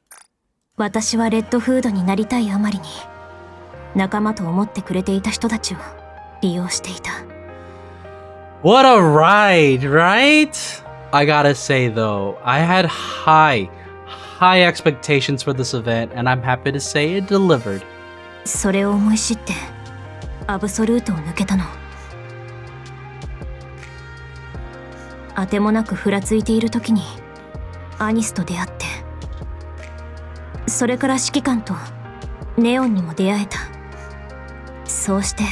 私はレッドフードになりたいあまりに仲間と思ってくれていた人たちを利用していた。What a ride, right? I gotta say though, I had high expectations for this event, and I'm happy to say it delivered. それを思い知ってアブソルートを抜けたの。あてもなくふらついている時にアニスと出会って、それから指揮官とネオンにも出会えた。そうして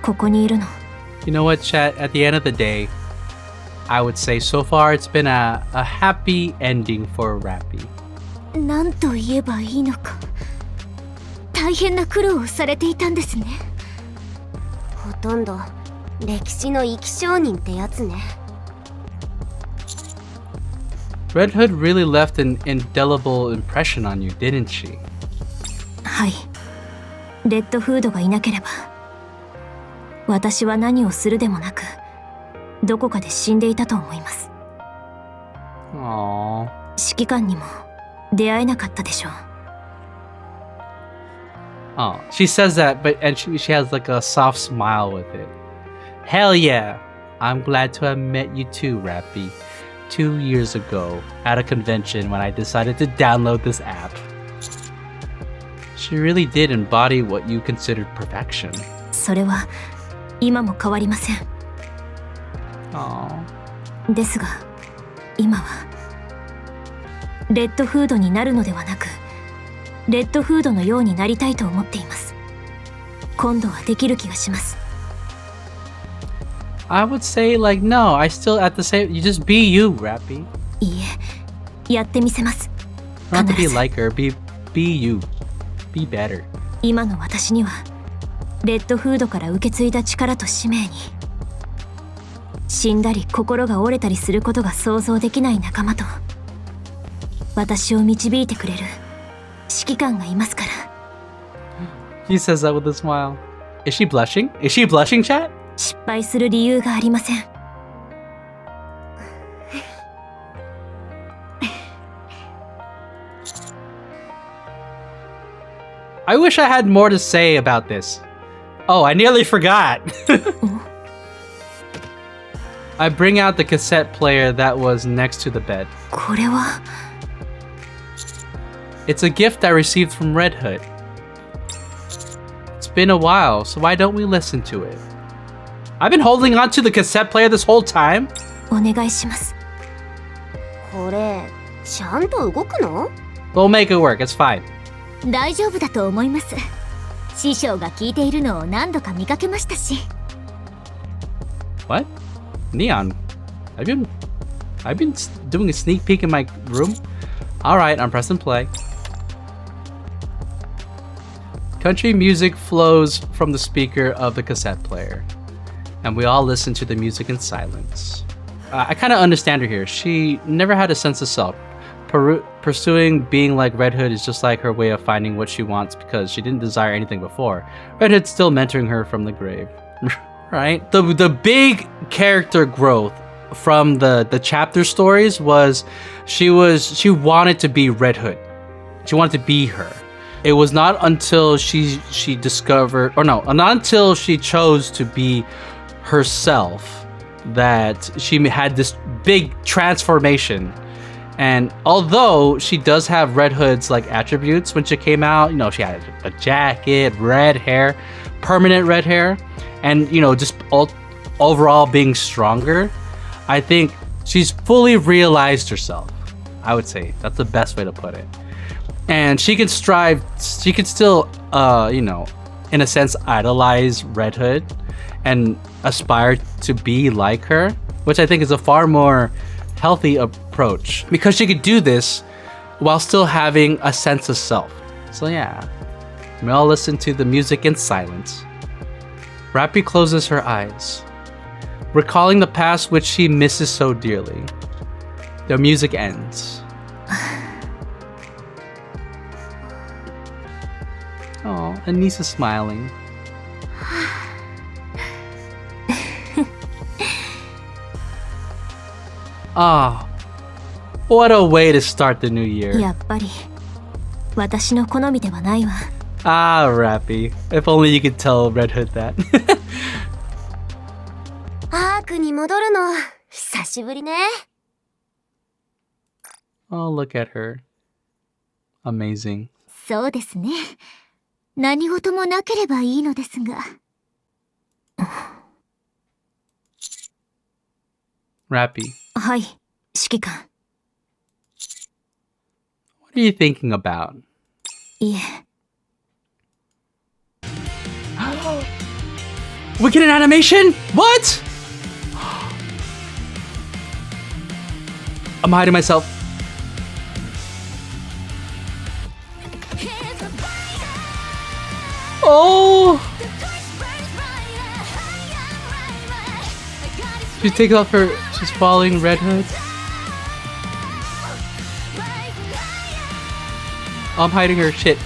ここにいるの。You know what, chat? At the end of the day, I would say so far it's been a happy ending for Rapi. なんと言えばいいのか。大変な苦労をされていたんですね。ほとんど歴史の生き証人ってやつね。Red Hood really left an indelible impression on you, didn't she? はい。レッドフードがいなければ私は何をするでもなくどこかで死んでいたと思います。 Aww. 指揮官にも出会えなかったでしょう。 Oh, she says that, and she has like a soft smile with it. Hell yeah! I'm glad to have met you too, Rapi. 2 years ago at a convention when I decided to download this app. She really did embody what you considered perfection. それは今も変わりません。 Aww. ですが今はレッドフードになるのではなくレッドフードのようになりたいと思っています。今度はできる気がします。 I would say like no, I still at the same. You just be you, Rapi. いいえ、やってみせます。 Not to be 必ず like her. Be you. Be better. 今の私にはレッドフードから受け継いだ力と使命に死んだり心が折れたりすることが想像できない仲間と私を導いてくれる指揮官がいますから。 He says that with a smile. Is she blushing? Is she blushing, chat? 失敗する理由がありません。 I wish I had more to say about this. Oh, I nearly forgot. I bring out the cassette player that was next to the bed. これは It's a gift I received from Red Hood. It's been a while, so why don't we listen to it? I've been holding on to the cassette player this whole time. お願いします。これちゃんと動くの？ We'll make it work, it's fine. 大丈夫だと思います。師匠が聞いているのを何度か見かけましたし。 What? Neon? I've been doing a sneak peek in my room? Alright, I'm pressing play. Country music flows from the speaker of the cassette player, and we all listen to the music in silence. I kind of understand her here. She never had a sense of self. Pursuing being like Red Hood is just like her way of finding what she wants because she didn't desire anything before. Red Hood's still mentoring her from the grave. Right? The big character growth from the chapter stories was she wanted to be Red Hood. She wanted to be her. It was not until she discovered, or no, not until she chose to be herself that she had this big transformation. And although she does have Red Hood's like attributes when she came out, you know, she had a jacket, red hair, permanent red hair, and you know, just overall being stronger, I think she's fully realized herself. I would say that's the best way to put it. And she can still, you know, in a sense, idolize Red Hood and aspire to be like her, which I think is a far more healthy approach because she could do this while still having a sense of self. So yeah, we all listen to the music in silence. Rapi closes her eyes, recalling the past which she misses so dearly. The music ends. Oh, Anissa's smiling. Ah, what a way to start the new year. やっぱり私の好みではないわ。 Ah, Rapi. If only you could tell Red Hood that. アークに戻るの久しぶりね。 Oh, look at her. Amazing. そうですね。何事もなければいいのですが。Rapi, はい、指揮官。 what are you thinking about? いえ。 We get an animation? What? I'm hiding myself. Oh! She takes off her... She's following Red Hood. I'm hiding her shit.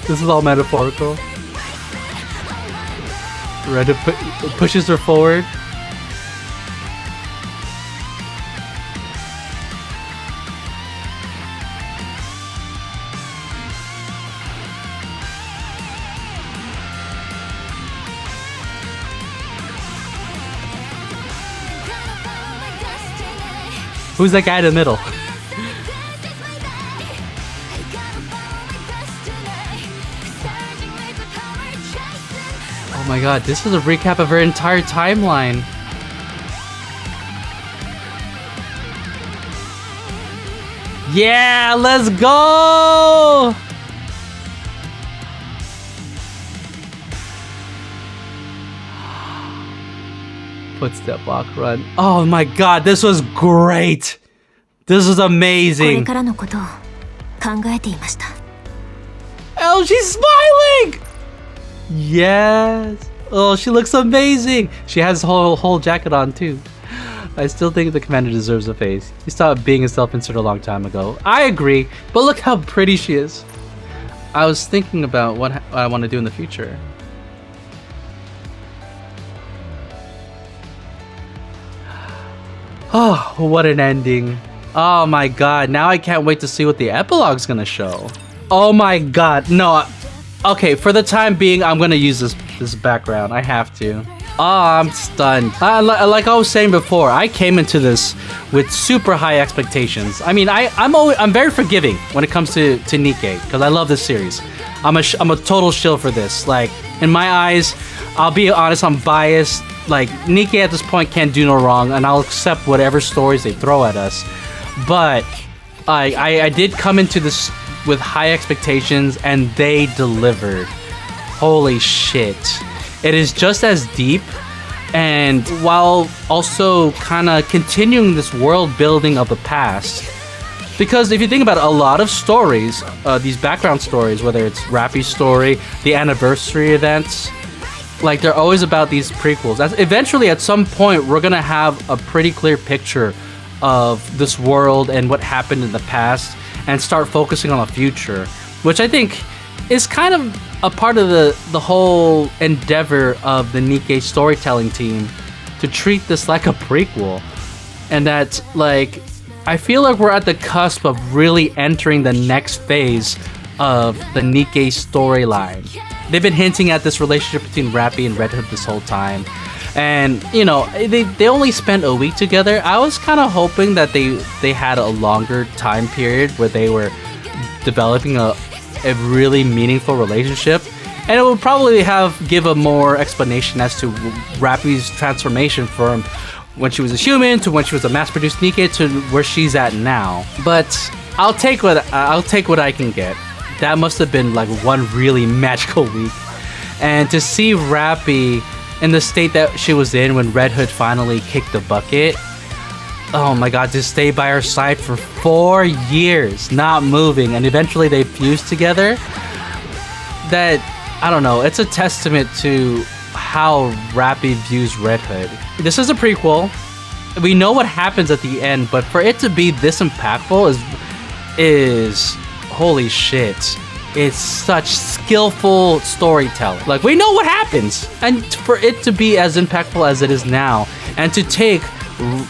This is all metaphorical. Red Hood pushes her forward. Who's that guy in the middle? Oh my god, this is a recap of her entire timeline. Yeah, let's go! Footstep, walk, run. Oh my god, this was great! This was これ amazing! からのことを考えていました。 Oh, she's smiling! Yes! Oh, she looks amazing! She has a whole jacket on too. I still think the commander deserves a face. He stopped being a self-insert a long time ago. I agree, but look how pretty she is. I was thinking about what I want to do in the future. Oh, what an ending. Oh my god, now I can't wait to see what the epilogue's gonna show. Oh my god, no. Okay, for the time being, I'm gonna use this background. I have to. Oh, I'm stunned. Like I was saying before, I came into this with super high expectations. I mean, I'm very forgiving when it comes to Nikke, because I love this series. I'm a total shill for this. Like, in my eyes, I'll be honest, I'm biased. Like, Nikke at this point can't do no wrong, and I'll accept whatever stories they throw at us. But I did come into this with high expectations, and they delivered. Holy shit. It is just as deep, and while also kind of continuing this world building of the past. Because if you think about it, a lot of stories, these background stories, whether it's Rapi's story, the anniversary events, like, they're always about these prequels. Eventually, at some point, we're gonna have a pretty clear picture of this world and what happened in the past, and start focusing on the future, which I think is kind of a part of the whole endeavor of the Nikke storytelling team, to treat this like a prequel. And that, like, I feel like we're at the cusp of really entering the next phase of the Nikke storyline. They've been hinting at this relationship between Rapi and Red Hood this whole time. And, you know, they only spent a week together. I was kind of hoping that they had a longer time period where they were developing a really meaningful relationship. And it would probably give a more explanation as to Rapi's transformation from when she was a human to when she was a mass-produced Nikke to where she's at now. But I'll take what I can get. That must have been like one really magical week. And to see Rapi in the state that she was in when Red Hood finally kicked the bucket, oh my god, to stay by her side for 4 years, not moving, and eventually they fused together. That, I don't know, it's a testament to how Rapi views Red Hood. This is a prequel. We know what happens at the end, but for it to be this impactful is holy shit. It's such skillful storytelling. Like, we know what happens, and for it to be as impactful as it is now, and to take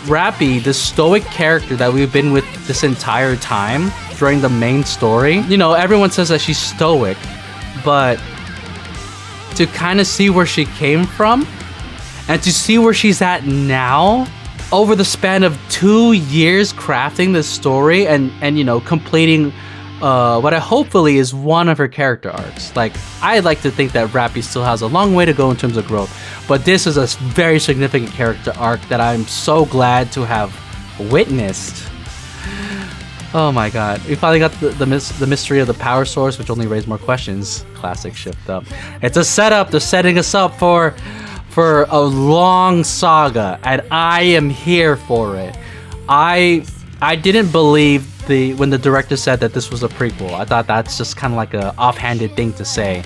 Rapi, the stoic character that we've been with this entire time during the main story. You know, everyone says that she's stoic, but to kind of see where she came from and to see where she's at now over the span of 2 years crafting this story and you know, completing what I hopefully is one of her character arcs. Like, I like to think that Rapi still has a long way to go in terms of growth, but this is a very significant character arc that I'm so glad to have witnessed. Oh my god, we finally got the mystery of the power source, which only raised more questions. Classic shift up. It's a setup. They're setting us up for a long saga, and I am here for it. I didn't believe when the director said that this was a prequel. I thought that's just kind of like a offhanded thing to say,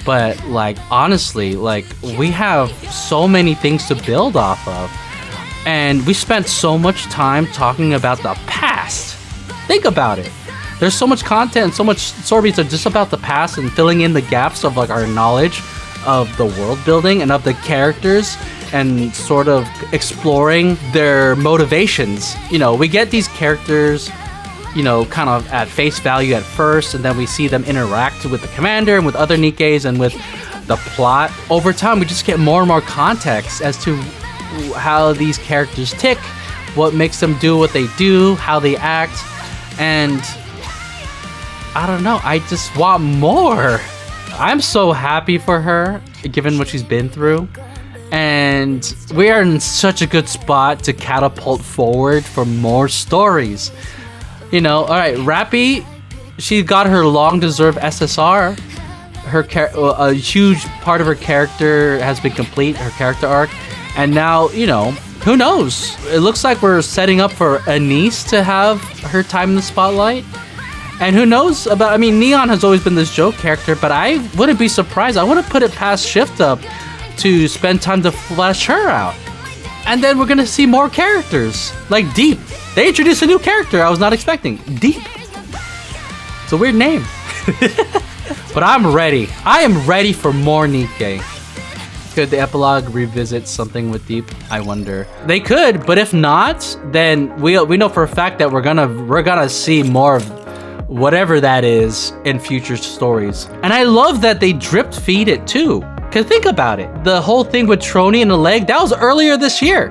but like, honestly, like, we have so many things to build off of, and we spent so much time talking about the past. Think about it. There's so much content, so much stories are just about the past and filling in the gaps of like our knowledge of the world building and of the characters and sort of exploring their motivations. You know, we get these characters, you know, kind of at face value at first, and then we see them interact with the commander and with other Nikkes and with the plot. Over time, we just get more and more context as to how these characters tick, what makes them do what they do, how they act, and I don't know, I just want more. I'm so happy for her, given what she's been through. And we are in such a good spot to catapult forward for more stories. You know, alright, Rapi, she got her long-deserved SSR. A huge part of her character has been complete, her character arc. And now, you know, who knows? It looks like we're setting up for Anise to have her time in the spotlight. And who knows about, I mean, Neon has always been this joke character, but I wouldn't be surprised. I wouldn't put it past Shift Up to spend time to flesh her out. And then we're gonna see more characters, like D.E.E.P. They introduced a new character I was not expecting, D.E.E.P. It's a weird name. But I'm ready. I am ready for more Nikke. Could the epilogue revisit something with D.E.E.P? I wonder. They could, but if not, then we know for a fact that we're gonna see more of whatever that is in future stories. And I love that they drip feed it too. Cause think about it, the whole thing with Trony and the leg, that was earlier this year,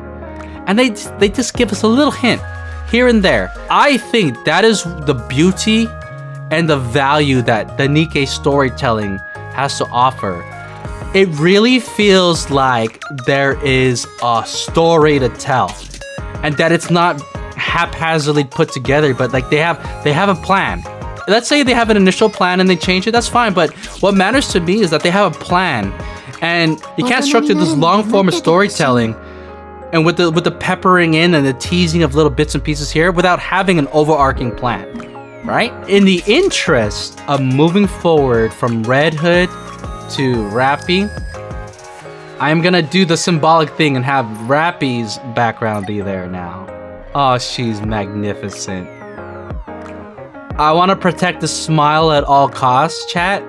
and they just give us a little hint here and there. I think that is the beauty and the value that the Nikke storytelling has to offer. It really feels like there is a story to tell, and that it's not haphazardly put together, but like they have a plan. Let's say they have an initial plan and they change it, that's fine, but what matters to me is that they have a plan, and you can't structure this long form of storytelling and with the peppering in and the teasing of little bits and pieces here without having an overarching plan, right? In the interest of moving forward from Red Hood to Rapi, I'm gonna do the symbolic thing and have Rapi's background be there now. Oh, she's magnificent. I want to protect the smile at all costs, chat.